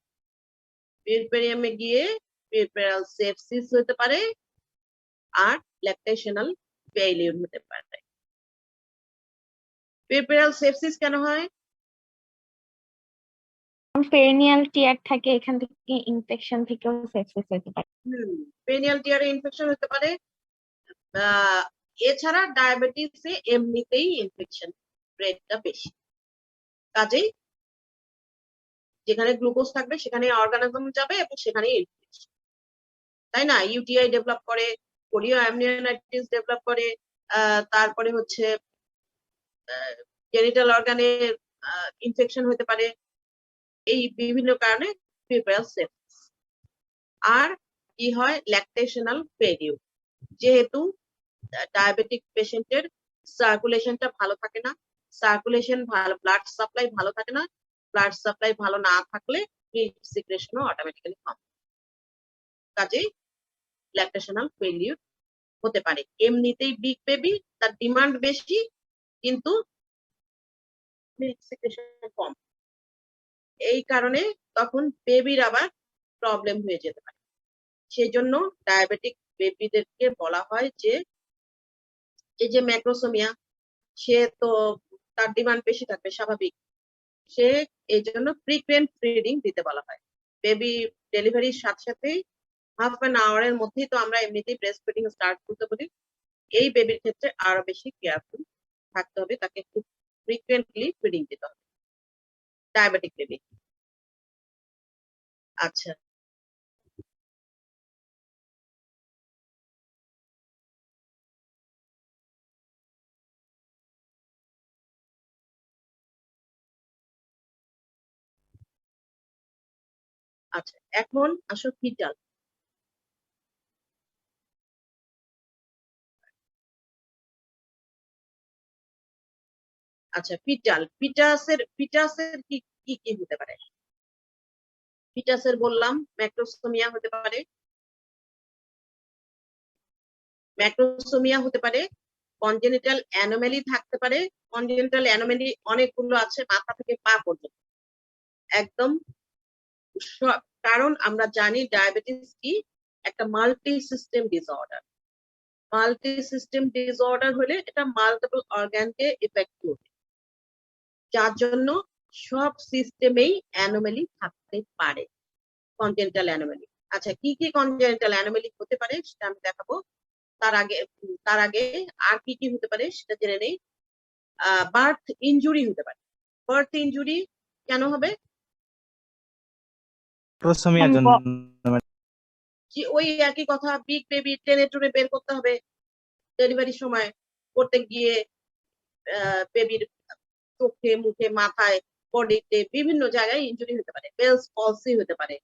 পিউরপেরিয়ামে গিয়ে পিউরপেরাল সেপসিস হতে পারে আর ল্যাকটেশনাল ফেইলিউর হতে পারে। পিউরপেরাল সেপসিস কেন হয়? পেরিনিয়াল টিয়ার থাকে, এখান থেকে ইনফেকশন থেকেও সেপসিস হতে পারে। পেনিয়াল টিয়ারে ইনফেকশন হতে পারে। এছাড়া ডায়াবেটিসে এমনিতেই ইনফেকশন রেটটা বেশি, কাজেই যেখানে গ্লুকোজ থাকবে সেখানে অর্গানিজম যাবে এবং সেখানে ইনফেকশন, তাই না? ইউটিআই ডেভেলপ করে, কোরিও অ্যামনিওনাইটিস ডেভেলপ করে, তারপরে হচ্ছে জেনিটাল অর্গানে ইনফেকশন হতে পারে, এই বিভিন্ন কারণে পিউরপেরাল সেপসিস। আর কি হয়, ল্যাকটেশনাল ফেইলিউর, যেহেতু ডায়াবেটিক পেশেন্টের সার্কুলেশনটা ভালো থাকে না, সার্কুলেশন ভালো, ব্লাড সাপ্লাই ভালো থাকে না, ব্লাড সাপ্লাই ভালো না থাকলে মিল্ক সিক্রেশনও অটোমেটিক্যালি কম, কাজেই ল্যাকটেশনাল ফেইলিউর হতে পারে। এমনিতেই বিগ বেবি, তার ডিমান্ড বেশি, কিন্তু মিল্ক সিক্রেশন কম, এই কারণে তখন বেবির আবার প্রবলেম হয়ে যেতে পারে। সেই জন্য ডায়াবেটিক বেবিদেরকে বলা হয় যে এই যে ম্যাক্রোসোমিয়া, সে তো তার ডিমান্ড বেশি থাকবে স্বাভাবিক, সে এই জন্য ফ্রিকুয়েন্ট ফিডিং দিতে বলা হয়। বেবি ডেলিভারির সাথে সাথেই হাফ অ্যান আওয়ারের মধ্যেই তো আমরা এমনিতেই ব্রেস্ট ফিডিং স্টার্ট করতে বলি, এই বেবির ক্ষেত্রে আরো বেশি কেয়ারফুল থাকতে হবে, তাকে খুব ফ্রিকুয়েন্টলি ফিডিং দিতে হবে ডায়াবেটিক বেবি। আচ্ছা, আচ্ছা এখন আসো ফিটাল। আচ্ছা ফিটাসের কি কি কি হতে পারে? ফিটাসের বললাম ম্যাক্রোসোমিয়া হতে পারে, ম্যাক্রোসোমিয়া হতে পারে, কনজেনিটাল অ্যানোমালি থাকতে পারে। কনজেনিটাল অ্যানোমালি অনেকগুলো আছে, মাথা থেকে পা পর্যন্ত একদম, কারণ আমরা জানি ডায়াবেটিস কি একটা multi system disorder. Multi system disorder হলে এটা মাল্টিপল অর্গানকে এফেক্ট করবে, যার জন্য সব সিস্টেমেই অ্যানোমালি থাকতে পারে, কনজেনিটাল অ্যানোমালি। আচ্ছা, কি কি কনজেনিটাল অ্যানোমালি হতে পারে সেটা আমি দেখাবো। তার আগে আর কি কি হতে পারে সেটা জেনে নেই। বার্থ ইনজুরি হতে পারে। বার্থ ইনজুরি কেন হবে? প্রসমিয়ার জন্য যে ওই একই কথা, বিগ বেবি টেনে টুনে বের করতে হবে ডেলিভারির সময়, করতে গিয়ে বেবির চোখে, মুখে, মাথায়, বডিতে বিভিন্ন জায়গায় ইনজুরি হতে পারে। বেলস পলসি হতে পারে,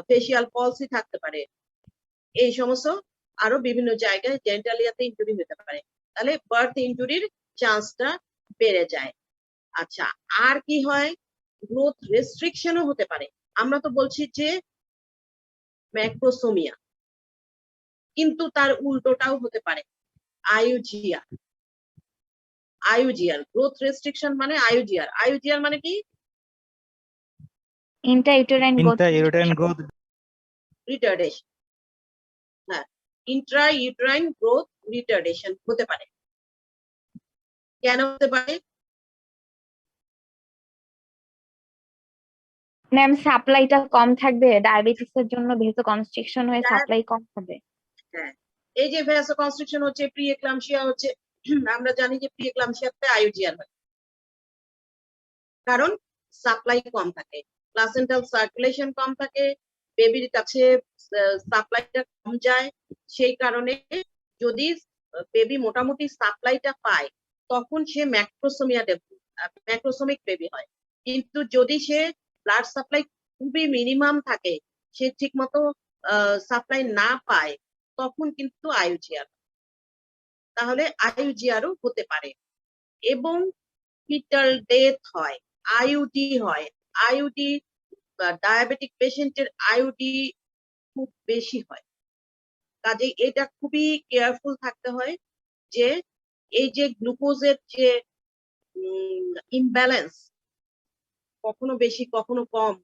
ফেসিয়াল পলসি থাকতে পারে, এই সমস্ত আরো বিভিন্ন জায়গায় জেনিটালিয়াতে ইনজুরি হতে পারে, তাহলে বার্থ ইনজুরির চান্সটা বেড়ে যায়। আচ্ছা, আর কি হয়, গ্রোথ রেস্ট্রিকশনও হতে পারে। আমরা তো বলছি যে ম্যাক্রোসোমিয়া, কিন্তু তার উল্টোটাও হতে পারে, আইউজিআর। আইউজিআর গ্রোথ রেস্ট্রিকশন মানে আইউজিআর। আইউজিআর মানে কি? Intra-uterine growth retardation. হ্যাঁ, ইন্ট্রা ইউটেরাইন গ্রোথ রিটার্ডেশন হতে পারে। কেন হতে পারে? ম্যাম সাপ্লাইটা কম থাকবে, ডায়াবেটিসের জন্য ভেসোকনস্ট্রিকশন হয়ে সাপ্লাই কম হবে। হ্যাঁ, এই যে ভ্যাসোকনস্ট্রিকশন হচ্ছে, প্রি এক্লাম্পসিয়া হচ্ছে, আমরা জানি যে প্রি এক্লাম্পসিয়াতে আইইউজিআর হয়, কারণ সাপ্লাই কম থাকে, প্লাসেন্টাল সার্কুলেশন কম থাকে, বেবির কাছে সাপ্লাইটা কম যায়। সেই কারণে যদি বেবি মোটামুটি সাপ্লাইটা পায় তখন সে ম্যাক্রোসোমিক বেবি হয়। কিন্তু যদি সে ব্লাড সাপ্লাই খুবই মিনিমাম থাকে, সে ঠিক মতো সাপ্লাই না পায়, তখন কিন্তু আইইউজিআর, তাহলে আইইউজিআরও হতে পারে। এবং ফিটাল ডেথ হয়, আইইউডি হয়। আইইউডি ডায়াবেটিক পেশেন্টের আইইউডি খুব বেশি হয়, কাজেই এটা খুবই কেয়ারফুল থাকতে হয় যে এই যে গ্লুকোজের যে ইমব্যালেন্স, কখনো বেশি কখনো কম,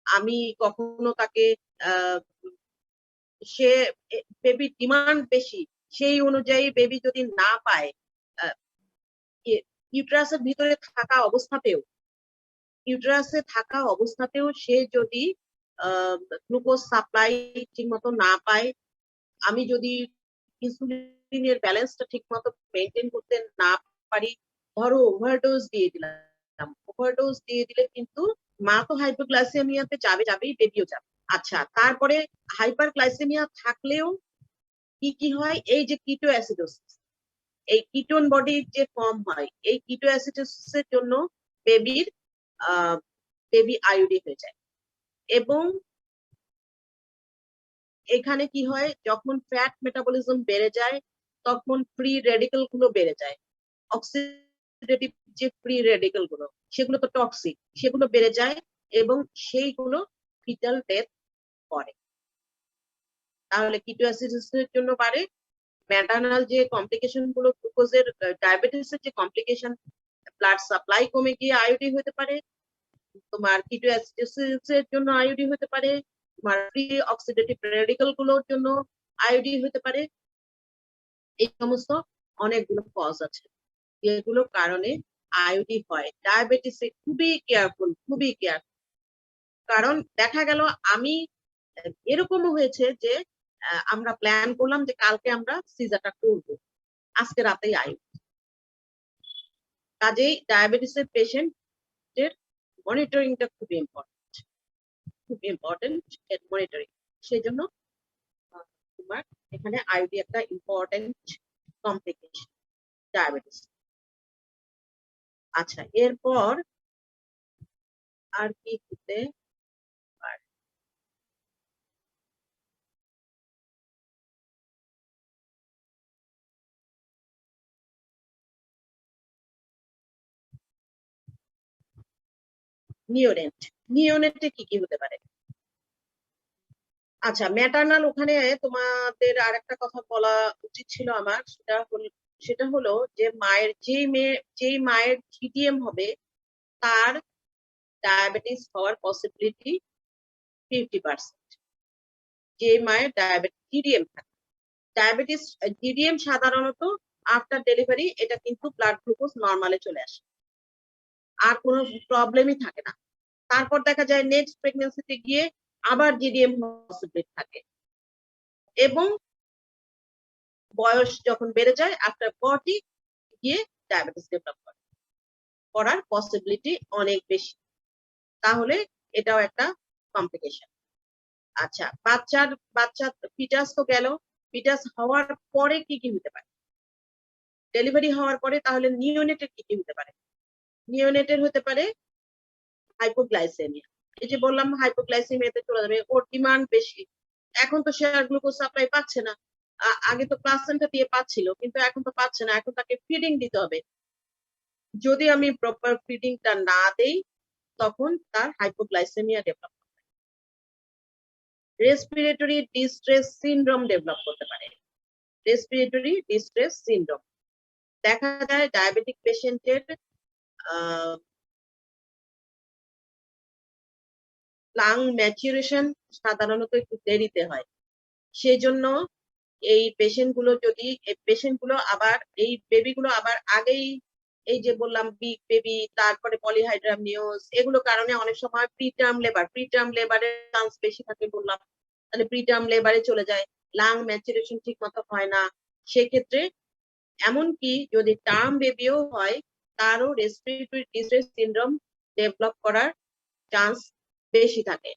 আমি কখনো তাকে সে বেবি ডিমান্ড বেশি, সেই অনুযায়ী বেবি যদি না পায়, ইউটেরাসের ভিতরে থাকা অবস্থাতেও সে যদি গ্লুকোজ সাপ্লাই ঠিক মতো না পায়, আমি যদি ইনসুলিনের ব্যালেন্সটা ঠিক মতো মেনটেন করতে না পারি, ধরো ওভারডোজ দিয়ে দিলাম, ওভারডোজ দিয়ে দিলে কিন্তু মা তো হাইপোগ্লাইসেমিয়াতে যাবেই, বেবিও যাবে। আচ্ছা, তারপরে হাইপারগ্লাইসেমিয়া থাকলেও কি হয়, এই যে কিটো অ্যাসিডোসিস, এই কিটোন বডি যে ফর্ম হয়, এই কিটো অ্যাসিডোসিসের জন্য বেবি আইইউডি হয়ে যায়। এবং এখানে কি হয়, যখন ফ্যাট মেটাবলিজম বেড়ে যায় তখন ফ্রি রেডিকেল গুলো বেড়ে যায়, অক্সিডেটিভ যে ফ্রি রেডিকেল গুলো, সেগুলো তো টক্সিক, সেগুলো বেড়ে যায় এবং সেইগুলো ফিটাল ডেথ করে। তাহলে কিটো অ্যাসিডোসিসের জন্য বাড়ে, ম্যাটার্নাল যে কমপ্লিকেশন গুলো, গ্লুকোজের ডায়াবেটিসের যে কমপ্লিকেশন, ব্লাড সাপ্লাই কমে গিয়ে আইইউডি হতে পারে, তোমার কিটো অ্যাসিডোসিসের জন্য আইইউডি হতে পারে, তোমার ফ্রি অক্সিডেটিভ রেডিকেল গুলোর জন্য আইইউডি হতে পারে। এই সমস্ত অনেকগুলো কজ আছে যেগুলোর কারণে আইইউডি হয়। ডায়াবেটিসে খুবই কেয়ারফুল, কারণ দেখা গেল আমি এরকমও হয়েছে যে আমরা প্ল্যান করলাম যে কালকে আমরা সিজারটা করব, আজকে রাতেই আইইউডি। কাজেই ডায়াবেটিসের পেশেন্টের মনিটরিংটা খুব ইম্পর্টেন্ট মনিটরিং। সেই জন্য তোমার এখানে আইইউডি একটা ইম্পর্টেন্ট কমপ্লিকেশন ডায়াবেটিস। আচ্ছা, এরপর আর কি হতে পারে? নিওনেটে কি হতে পারে? আচ্ছা, ম্যাটার্নাল, ওখানে তোমাদের আর একটা কথা বলা উচিত ছিল আমার, সেটা হলো যে যেই মায়ের জিডিএম হবে তার ডায়াবেটিস হওয়ার পসিবিলিটি 50%। যে মায়ের জিডিএম থাকে, জিডিএম সাধারণত আফটার ডেলিভারি এটা কিন্তু ব্লাড গ্লুকোজ নর্মালে চলে আসে, আর কোনো প্রবলেমই থাকে না। তারপর দেখা যায় নেক্সট প্রেগন্যান্সিতে গিয়ে আবার জিডিএম পসিবিলিটি থাকে, এবং বয়স যখন বেড়ে যায় আফটার 40 গিয়ে ডায়াবেটিস ডেভেলপ করার পসিবিলিটি অনেক বেশি। তাহলে এটাও একটা কমপ্লিকেশন। আচ্ছা, বাচ্চা ফিটাস তো গেল, ফিটাস হওয়ার পরে কি হতে পারে? ডেলিভারি হওয়ার পরে তাহলে নিওনেটের কি হতে পারে? নিওনেটের হতে পারে হাইপোগ্লাইসেমিয়া। এই যে বললাম হাইপোগ্লাইসেমিয়াতে চলে যাবে, ওর ডিমান্ড বেশি, এখন তো সে আর গ্লুকোজ সাপ্লাই পাচ্ছে না। আগে তো প্লাসেন্টা দিয়ে পাচ্ছিল, কিন্তু এখন তো পাচ্ছে না, এখন তাকে ফিডিং দিতে হবে। যদি আমি প্রপার ফিডিংটা না দেই তখন তার হাইপোগ্লাইসেমিয়া ডেভেলপ করতে পারে, রেসপিরেটরি ডিস্ট্রেস সিনড্রোম ডেভেলপ করতে পারে। রেসপিরেটরি ডিস্ট্রেস সিনড্রোম দেখা যায় ডায়াবেটিক পেশেন্টের লাং ম্যাচুরেশন সাধারণত একটু দেরিতে হয়। সেই জন্য এই পেশেন্টগুলো আবার এই বেবিগুলো আবার আগেই এই যে বললাম বিগ বেবি, তারপরে পলিহাইড্রামনিওস, এগুলো কারণে অনেক সময় প্রিটার্ম লেবারের চান্স বেশি থাকে বললাম, তাহলে প্রিটার্ম লেবারে চলে যায়, লাং ম্যাচুরেশন ঠিক মতো হয় না, সেক্ষেত্রে এমনকি যদি টার্ম বেবিও হয় তারও রেসপিরেটরি ডিস্ট্রেস সিনড্রোম ডেভেলপ করার চান্স বেশি থাকে।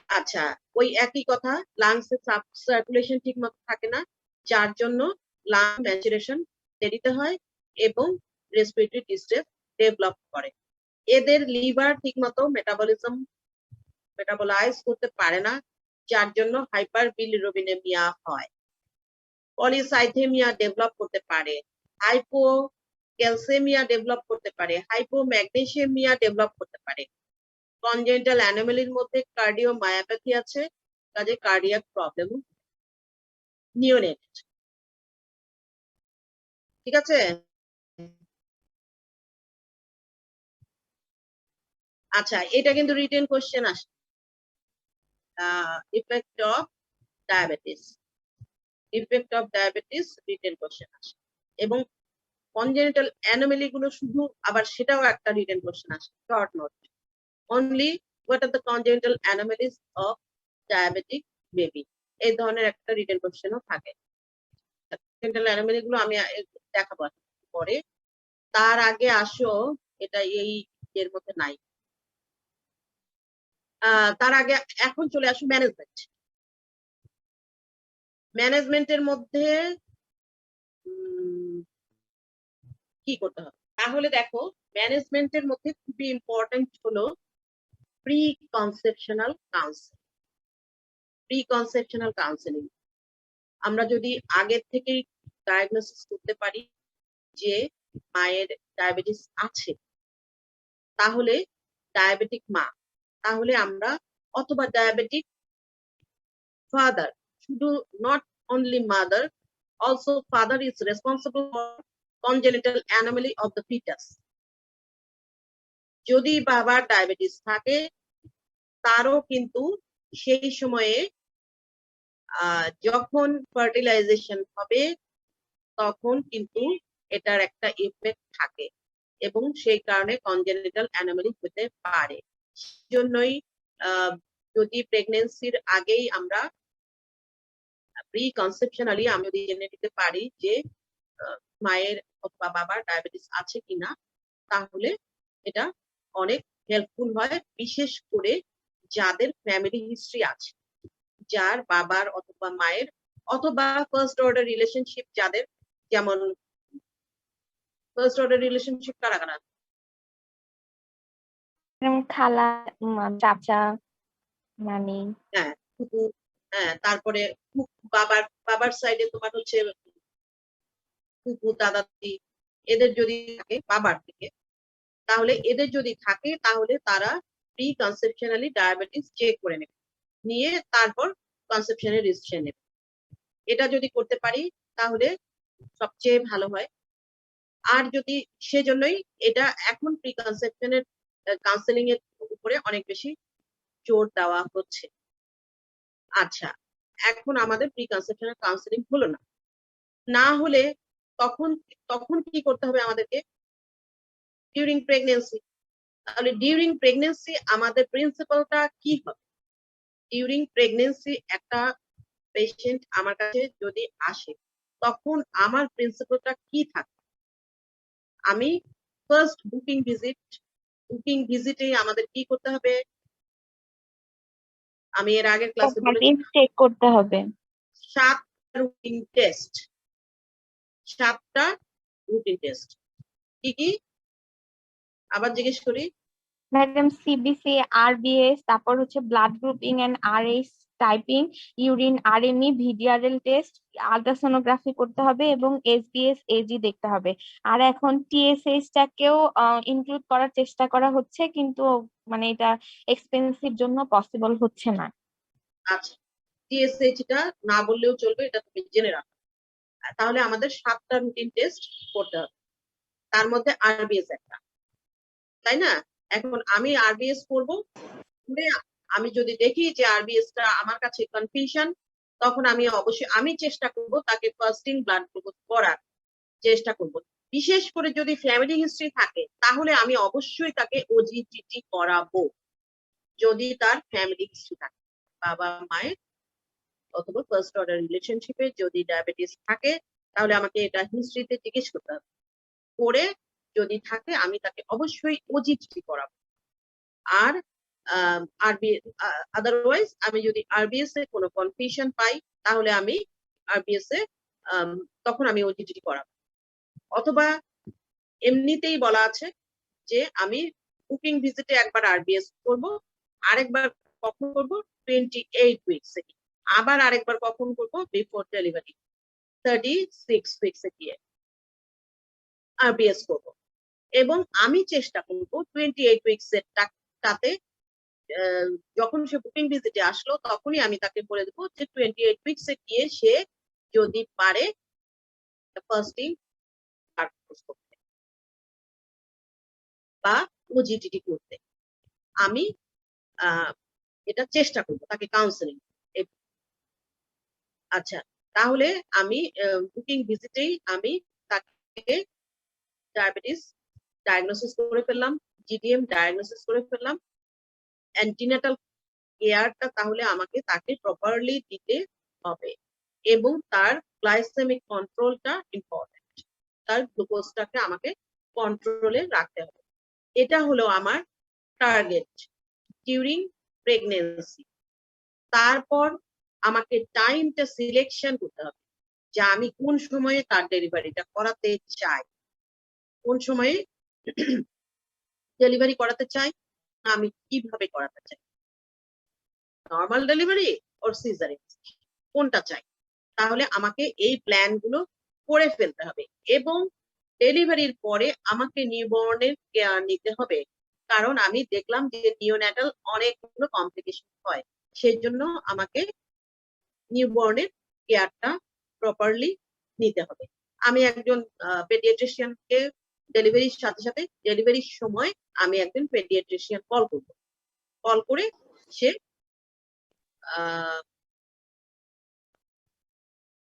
আচ্ছা, ওই একই কথা, লাংস এর সার্কুলেশন ঠিক মতো থাকে না, যার জন্য লাং ম্যাচুরেশন দেরিতে হয় এবং রেসপিরেটরি ডিস্ট্রেস ডেভেলপ করে। এদের লিভার ঠিক মতো মেটাবলাইজ করতে পারে না, যার জন্য হাইপার বিলিরুবিনেমিয়া হয়। পলিসাইথেমিয়া ডেভেলপ করতে পারে, হাইপো ক্যালসেমিয়া ডেভেলপ করতে পারে, হাইপোম্যাগনেসিয়ামিয়া ডেভেলপ করতে পারে। কনজেনিটাল অ্যানোমালির মধ্যে কার্ডিওমায়োপ্যাথি আছে, কাজে কার্ডিয়াক প্রবলেম নিওনেট। ঠিক আছে? আচ্ছা, এটা কিন্তু রিটেন কোশ্চেন আসে, effect of diabetes written question আসে, এবং কনজেনিটাল অ্যানোমালি গুলো শুধু আবার সেটাও একটা রিটেন কোশ্চেন আসে, short note only what are the congenital anomalies of diabetic baby, এই ধরনের একটা রিটেন কোশ্চেনও থাকে। কনজেনিটাল অ্যানোমালি গুলো আমি দেখাবো পরে, তার আগে আসো, এটা এই এর মধ্যে নাই, তার আগে এখন চলে আসো ম্যানেজমেন্টের মধ্যে কি করতে হবে। তাহলে দেখো, ম্যানেজমেন্টের মধ্যে খুবই ইম্পর্টেন্ট হলো প্রি কনসেপশনাল কাউন্সেলিং। আমরা যদি আগের থেকেই ডায়াগনোসিস করতে পারি যে মায়ের ডায়াবেটিস আছে, তাহলে ডায়াবেটিক মা, তাহলে আমরা, অথবা ডায়াবেটিক ফাদার, শুধু not only mother, also father is responsible for congenital anomaly of the fetus. যদি বাবার ডায়াবেটিস থাকে, তারও কিন্তু সেই সময়ে যখন ফার্টিলাইজেশন হবে তখন কিন্তু এটার একটা ইফেক্ট থাকে, এবং সেই কারণে কনজেনিটাল অ্যানোমালি হতে পারে। সেজন্যই যদি প্রেগনেন্সির আগেই আমরা প্রি কনসেপশনালি আমি যদি জেনে নিতে পারি যে মায়ের বা বাবার ডায়াবেটিস আছে কিনা, তাহলে এটা অনেক হেল্পফুল হয়, বিশেষ করে যাদের ফ্যামিলি হিস্ট্রি আছে, যার বাবার অথবা মায়ের অথবা ফার্স্ট অর্ডার রিলেশনশিপ যাদের, যেমন ফার্স্ট অর্ডার রিলেশনশিপ কারা কারা? যেমন খালা, চাচা, নানি। হ্যাঁ, ফুপু, হ্যাঁ, তারপরে বাবার সাইডে তোমার হচ্ছে ফুপু, দাদা, দিদি, এদের যদি থাকে বাবার থেকে, তাহলে এদের যদি থাকে তাহলে তারা প্রি কনসেপশনালি ডায়াবেটিস চেক করে নেবে, নিয়ে তারপর কনসেপশনের ডিসিশন নেবে। এটা যদি করতে পারি তাহলে সবচেয়ে ভালো হয়। আর যদি, সেজন্যই এটা এখন প্রি কনসেপশনের কাউন্সেলিং এর উপরে অনেক বেশি জোর দেওয়া হচ্ছে। আচ্ছা, এখন আমাদের প্রি কনসেপশনাল কাউন্সেলিং হলো না হলে তখন কি করতে হবে আমাদেরকে? During pregnancy. তাহলে ডিউরিং প্রেগনেন্সি আমাদের প্রিন্সিপালটা কি হবে? ডিউরিং প্রেগনেন্সি একটা পেশেন্ট আমার কাছে যদি আসে, তখন আমার প্রিন্সিপালটা কি থাকে? আমি ফার্স্ট বুকিং ভিজিটে আমাদের কি করতে হবে? আমি এর আগের ক্লাসে বলেছি, চেক করতে হবে 7টা রুটিন টেস্ট। 7টা রুটিন টেস্ট কি কি? আবার জিজ্ঞেস করি। ম্যাডাম, সিবিসি, আরবিএস, তারপর হচ্ছে blood grouping and RS typing, urine RME, VDRL test, ultrasonography করতে হবে এবং এসবিএস এজি দেখতে হবে। আর এখন টিএসএইচ টাকেও ইনক্লুড করার চেষ্টা করা হচ্ছে, কিন্তু মানে এটা এক্সপেন্সিভ জন্য পসিবল হচ্ছে না। আচ্ছা, টিএসএইচ টা না বললেও চলবে, এটা তুমি জেনে রাখো। তাহলে আমাদের 7টা রুটিন টেস্ট করতে হবে, তার মধ্যে আরবিএস একটা, তাই না? এখন আমি আরবিএস করব, আমি যদি দেখি যে আরবিএস টা আমার কাছে কনফিউশন, তখন আমি অবশ্যই চেষ্টা করব তাকে ফাস্টিং ব্লাড গ্লুকোজ করার চেষ্টা করব। বিশেষ করে যদি ফ্যামিলি হিস্ট্রি থাকে তাহলে আমি অবশ্যই তাকে ওজিটিটি করাবো। যদি তার ফ্যামিলি হিস্ট্রি থাকে, বাবা মায়ের অথবা ফার্স্ট অর্ডার রিলেশনশিপে যদি ডায়াবেটিস থাকে তাহলে আমাকে এটা হিস্ট্রিতে জিজ্ঞেস করতে হবে, করে যদি থাকে আমি তাকে অবশ্যই ওজিটিটি করাবো। আর আদারওয়াইজ আমি যদি আরবিএস এ কোনো কনফিউশন পাই তাহলে আমি আরবিএস এ তখন আমি ওজিটিটি করাবো। অথবা এমনিতেই বলা আছে যে আমি বুকিং ভিজিটে একবার আরবিএস করব, আরেকবার কখন করব 28 উইকস এ, আবার আরেকবার কখন করব বিফোর ডেলিভারি 36 উইকস এ গিয়ে আরবিএস করব। এবং আমি চেষ্টা করব 28 উইকস এর টাতে যখন সে বুকিং ভিজিটে আসলো তখনই আমি তাকে বলে দেবো যে 28 উইকস এ গিয়ে সে যদি পারে ফার্স্টিং করতে বা ওজিটিটি করতে আমি এটা চেষ্টা করব তাকে কাউন্সেলিং। আচ্ছা, তাহলে আমি বুকিং ভিজিটেই আমি তাকে ডায়াবেটিস ডায়াগনোসিস করে ফেললাম, জিডিএম ডায়াগনোসিস করে ফেললাম। অ্যান্টিনাটাল কেয়ারটা তাহলে আমাকে তাকে প্রপারলি দিতে হবে এবং তার গ্লাইসেমিক কন্ট্রোলটা ইম্পর্টেন্ট, তার গ্লুকোজটাকে আমাকে কন্ট্রোলে রাখতে হবে। এটা হলো আমার টার্গেট ডিউরিং প্রেগনেন্সি। তারপর আমাকে টাইমটা সিলেকশন করতে হবে যে আমি কোন সময়ে তার ডেলিভারিটা করাতে চাই, কোন সময়ে ডেলিভারি করাতে চাই, আমি কিভাবে করাতে চাই, নর্মাল ডেলিভারি ওর সিজারিন কোনটা চাই। তাহলে আমাকে এই প্ল্যান গুলো করে ফেলতে হবে এবং ডেলিভারির পরে আমাকে নিউবর্নের কেয়ার নিতে হবে, কারণ আমি দেখলাম যে নিওন্যাটাল অনেকগুলো কমপ্লিকেশন হয়, সেজন্য আমাকে নিউবর্নের কেয়ারটা প্রপারলি নিতে হবে। আমি একজন পেডিয়াট্রিশিয়ানকে ডেলিভারির সাথে সাথে ডেলিভারির সময় আমি একজন পেডিয়াট্রিশিয়ান কল করব, কল করে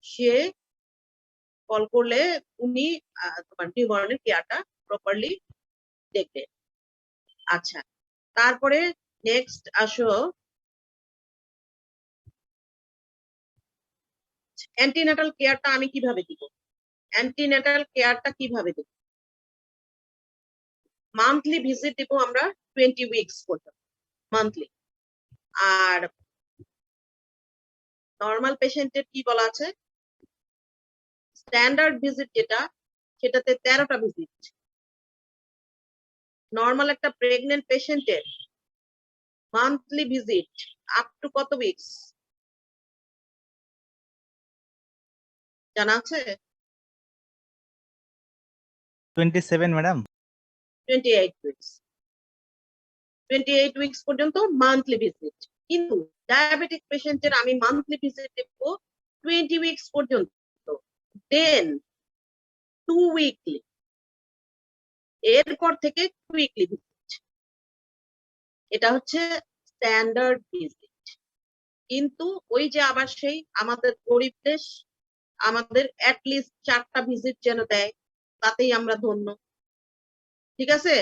সে কল করলে উনি তোমার নিউবর্নের কেয়ারটা প্রপারলি দেখবে। আচ্ছা, তারপরে নেক্সট আসো অ্যান্টিনাটাল কেয়ারটা আমি কিভাবে দিব। অ্যান্টিনাটাল কেয়ারটা কিভাবে দিব, মান্থলি ভিজিট দিব আমরা 20 উইকস পর্যন্ত মান্থলি। আর নর্মাল পেশেন্টের কি বলা আছে, স্ট্যান্ডার্ড ভিজিট যেটা সেটাতে 13টা ভিজিট। নর্মাল একটা প্রেগনেন্ট পেশেন্টের মান্থলি ভিজিট আপ টু কত উইকস জানা আছে? 27 ম্যাডাম। 28 উইকস, 28 উইকস পর্যন্ত মান্থলি ভিজিট। কিন্তু ডায়াবেটিক পেশেন্টের আমি মান্থলি ভিজিট দেব 20 উইকস পর্যন্ত, দেন 2 উইকলি, এরপর থেকে উইকলি ভিজিট। এটা হচ্ছে স্ট্যান্ডার্ড ভিজিট। কিন্তু ওই যে আবার সেই আমাদের গরিব দেশ, আমাদের অ্যাটলিস্ট 4টা ভিজিট যেন দেয় তাতেই আমরা ধন্য, ঠিক আছে?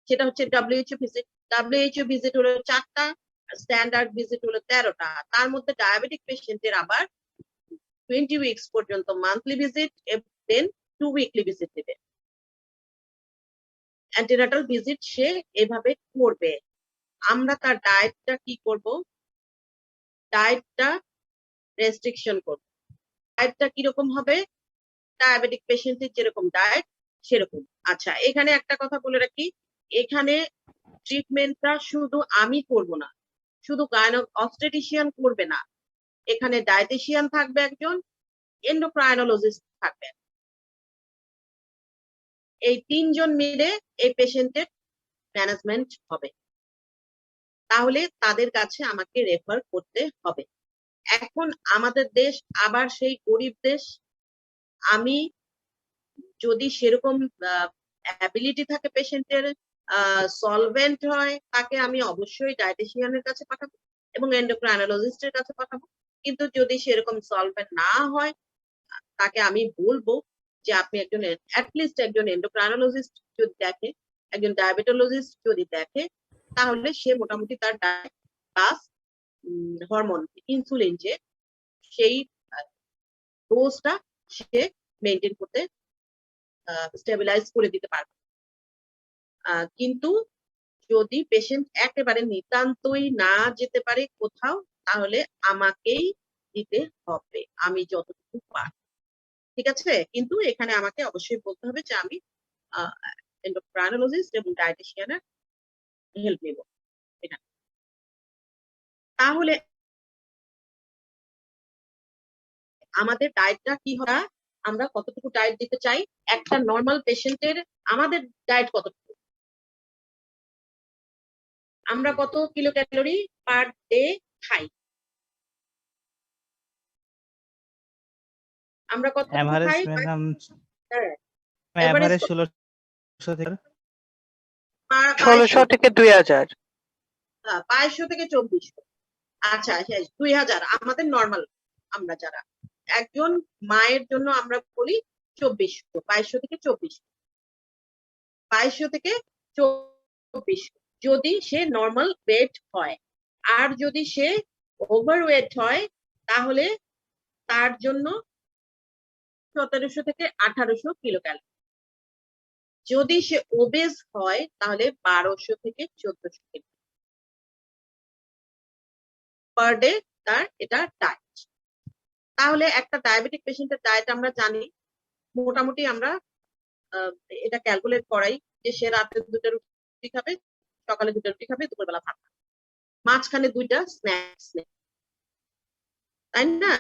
সেটা হচ্ছে WHO ভিজিট। WHO ভিজিট হলো 4টা, স্ট্যান্ডার্ড ভিজিট হলো 13টা। তার মধ্যে ডায়াবেটিক পেশেন্টের আবার 20 উইকস পর্যন্ত মান্থলি ভিজিট, দেন 2 উইকলি ভিজিট দেবে। অ্যান্টিনাটাল ভিজিট সে এভাবে করবে। আমরা তার ডায়েটটা কি করব, ডায়েটটা রেস্ট্রিকশন করব। ডায়েটটা কিরকম হবে, ডায়াবেটিক পেশেন্টের যেরকম ডায়েট সেরকম। আচ্ছা, এখানে একটা কথা বলে রাখি, এখানে ট্রিটমেন্টটা শুধু আমি করব না, শুধু অবস্টেট্রিশিয়ান করবে না, এখানে ডায়েটিশিয়ান থাকবে একজন, এন্ডোক্রাইনোলজিস্ট থাকবে। এই 3 জন মিলে এই পেশেন্টের ম্যানেজমেন্ট হবে। তাহলে তাদের কাছে আমাকে রেফার করতে হবে। এখন আমাদের দেশ আবার সেই গরিব দেশ, আমি যদি সেরকম অ্যাবিলিটি থাকে পেশেন্টের, সলভেন্ট হয়, তাকে আমি অবশ্যই ডায়েটিশিয়ানের কাছে পাঠাবো এবং এন্ডোক্রাইনোলজিস্টের কাছে পাঠাবো। কিন্তু যদি সেরকম সলভেন্ট না হয় তাকে আমি বলবো যে আপনি একজন অ্যাটলিস্ট একজন এন্ডোক্রাইনোলজিস্ট যদি দেখে, একজন ডায়াবেটোলজিস্ট যদি দেখে, তাহলে সে মোটামুটি তার ডায়েট প্লাস হরমোন ইনসুলিন যে সেই ডোজটা সে মেনটেন করতে স্টেবিলাইজ করে দিতে পারবে। কিন্তু যদি পেশেন্ট একেবারে নিতান্তই না যেতে পারে কোথাও, তাহলে আমাকেই দিতে হবে আমি যতটুকু পারি, ঠিক আছে? কিন্তু এখানে আমাকে অবশ্যই বলতে হবে যে আমি এন্ডোক্রাইনোলজিস্ট এবং ডায়েটিশিয়ানের হেল্প নেব। এটা তাহলে আমাদের ডায়েটটা কি হবে, আমরা কতটুকু ডায়েট দিতে চাই, একটা নর্মাল পেশেন্টের আমাদের ডায়েট কতটুকু, আমরা কত কিলো ক্যালোরি পার ডে খাই, আমরা কত এভারেজ খাই, ম্যাম, হ্যাঁ, এভারেজ average 1600 থেকে 1600 থেকে 2000। 2200 থেকে 2400। আচ্ছা 2000 আমাদের নর্মাল, আমরা যারা একজন মায়ের জন্য আমরা বলি 2400, 2200 থেকে 2400, 2200 থেকে 2400 যদি সে নর্মাল ওয়েট হয়। আর যদি সে ওভারওয়েট হয় তাহলে তার জন্য 1700 থেকে 1800 কিলো ক্যালোরি। যদি সে ওবেজ হয় তাহলে 1200 থেকে 1400 কিলো পার ডে তার এটা ডায়েট। তাহলে একটা ডায়াবেটিক পেশেন্টের ডায়েট আমরা জানি মোটামুটি, আমরা এটা ক্যালকুলেট করাই যে সে রাতে 2টা রুটি খাবে, সকালে 2টা রুটি খাবে, দুপুরবেলা ভাত খাবে, মাঝখানে 2টা স্ন্যাক্স নেই, তাই না?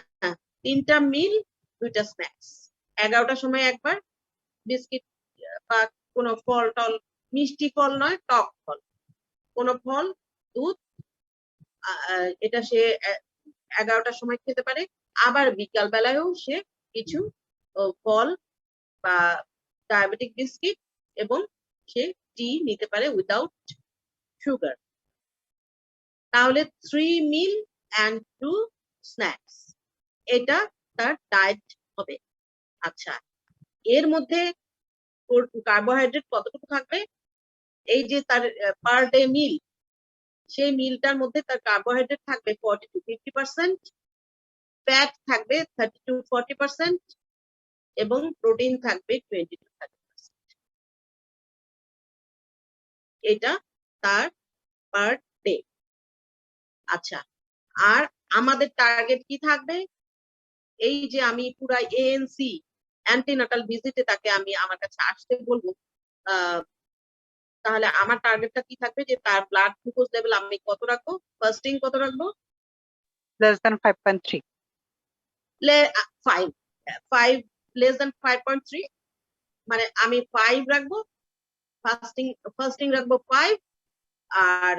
3টা মিল, 2টা স্ন্যাক্স, 11টার সময় একবার বিস্কিট বা কোনো ফল টল, মিষ্টি ফল নয় টক ফল, কোনো ফল, দুধ, এটা সে 11টার সময় খেতে পারে। আবার বিকাল বেলায়ও সে কিছু ফল বা ডায়াবেটিক বিস্কিট এবং সে টি নিতে পারে উইদাউট সুগার। তাহলে 3 মিল অ্যান্ড 2 স্ন্যাক্স, এটা তার ডায়েট হবে। আচ্ছা, এর মধ্যে কার্বোহাইড্রেট কতটুকু থাকবে, এই যে তার পার ডে মিল, সেই মিলটার মধ্যে তার কার্বোহাইড্রেট থাকবে 40 to 50%, ফ্যাট থাকবে 30 to 40% এবং প্রোটিন থাকবে 20 to 30%। এটা তার পার ডে। আচ্ছা, আর আমাদের টার্গেট কি থাকবে, এই যে আমি পুরা এএনসি অ্যান্টিনাটাল ভিজিটে তাকে আমি আমার কাছে আসতে বলবো, তাহলে আমার টার্গেটটা কি থাকবে যে তার ব্লাড গ্লুকোজ লেভেল আমি কত রাখবো, ফার্স্টিং কত রাখবো, Less than 5.3। 5 less than 5.3, মানে আমি 5 রাখবো, ফার্স্টিং রাখবো 5, আর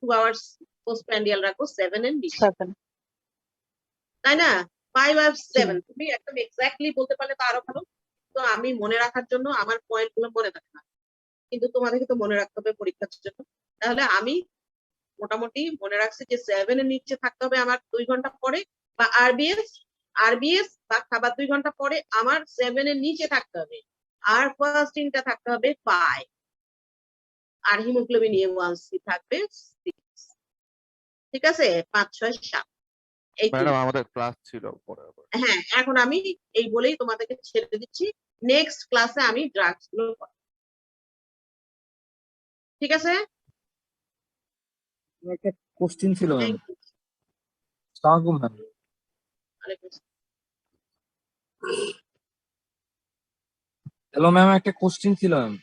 2 hours পোস্টপ্রান্ডিয়াল রাখবো 7 এর নিচে, 7। তাই না? 5 আর 7 তুমি একদম এক্স্যাক্টলি বলতে পারলে তো আরো ভালো। তো আমি মনে রাখার জন্য আমার পয়েন্ট গুলো মনে থাকে না, কিন্তু তোমাদেরকে তো মনে রাখতে হবে পরীক্ষার জন্য। তাহলে আমি মোটামুটি মনে রাখছি যে 7 এর নিচে থাকতে হবে আমার 2 ঘন্টা পরে, বা আরবিএস বা খাবার 2 ঘন্টা পরে আমার 7 এর নিচে থাকতে হবে, আর ফার্স্টিংটা থাকতে হবে 5, আর হিমোগ্লোবিন A1C থাকবে 6। ঠিক আছে, 5, 6, 7 এই ম্যাডাম আমাদের ক্লাস ছিল পরে আবার। হ্যাঁ, এখন আমি এই বলেই তোমাদেরকে ছেড়ে দিচ্ছি, নেক্সট ক্লাসে আমি ড্রাগস গুলো পড়াবো। ঠিক আছে, একটা কোশ্চেন ছিল ম্যাম। Thank you. আসসালামু আলাইকুম ম্যাম। হ্যালো ম্যাম, একটা কোশ্চেন ছিল ম্যাম।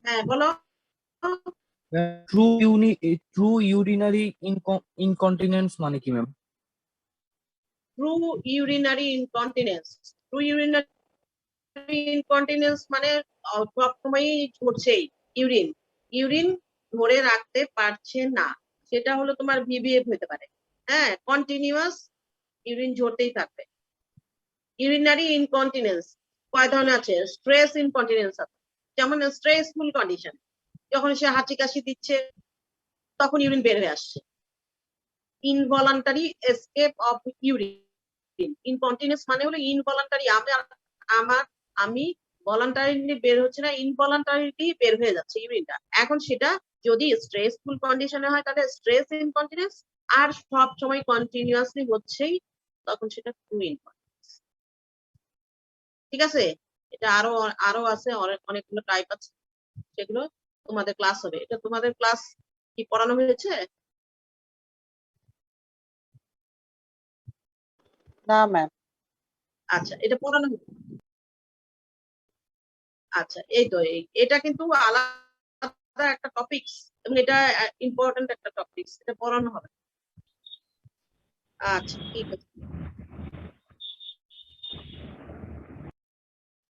হ্যাঁ বলো। ট্রু ইউরিনারি ইনকন্টিনেন্স মানে কি ম্যাম? ট্রু ইউরিনারি ইনকন্টিনেন্স মানে সবসময়ই ঝরছেই ইউরিন ধরে রাখতে পারছে না, সেটা হলো তোমার ভিভিএফ হতে পারে। হ্যাঁ, কন্টিনিউয়াস ইউরিন ঝরতেই থাকবে। ইউরিনারি ইনকন্টিনেন্স কয় ধরনের আছে, স্ট্রেস ইনকন্টিনেন্স আছে, যেমন স্ট্রেসফুল কন্ডিশন, যখন সে হাঁচি কাশি দিচ্ছে তখন ইউরিন বের হয়ে আসছে, involuntary escape of urine. Incontinence মানে হলো ইনভলান্টারি, আমার আমি ভলান্টারিলি বের হচ্ছে না, ইনভলান্টারিলি বের হয়ে যাচ্ছে ইউরিনটা। এখন সেটা যদি স্ট্রেসফুল কন্ডিশনে হয় তাহলে স্ট্রেস ইনকন্টিনেন্স, আর সব সময় কন্টিনিউয়াসলি হচ্ছেই তখন সেটা ট্রু ইনকন্টিনেন্স। ঠিক আছে, এটা আরো আরো আছে, অনেকগুলো টাইপ আছে, সেগুলো তোমাদের ক্লাস হবে। এটা তোমাদের ক্লাস কি পড়ানো হয়েছে? না ম্যাম। আচ্ছা, এটা পড়ানো হয়েছে। আচ্ছা, এই তো এটা কিন্তু আলাদা একটা টপিকস, এবং এটা ইম্পর্টেন্ট একটা টপিকস, এটা পড়ানো হবে। আচ্ছা, ঠিক আছে।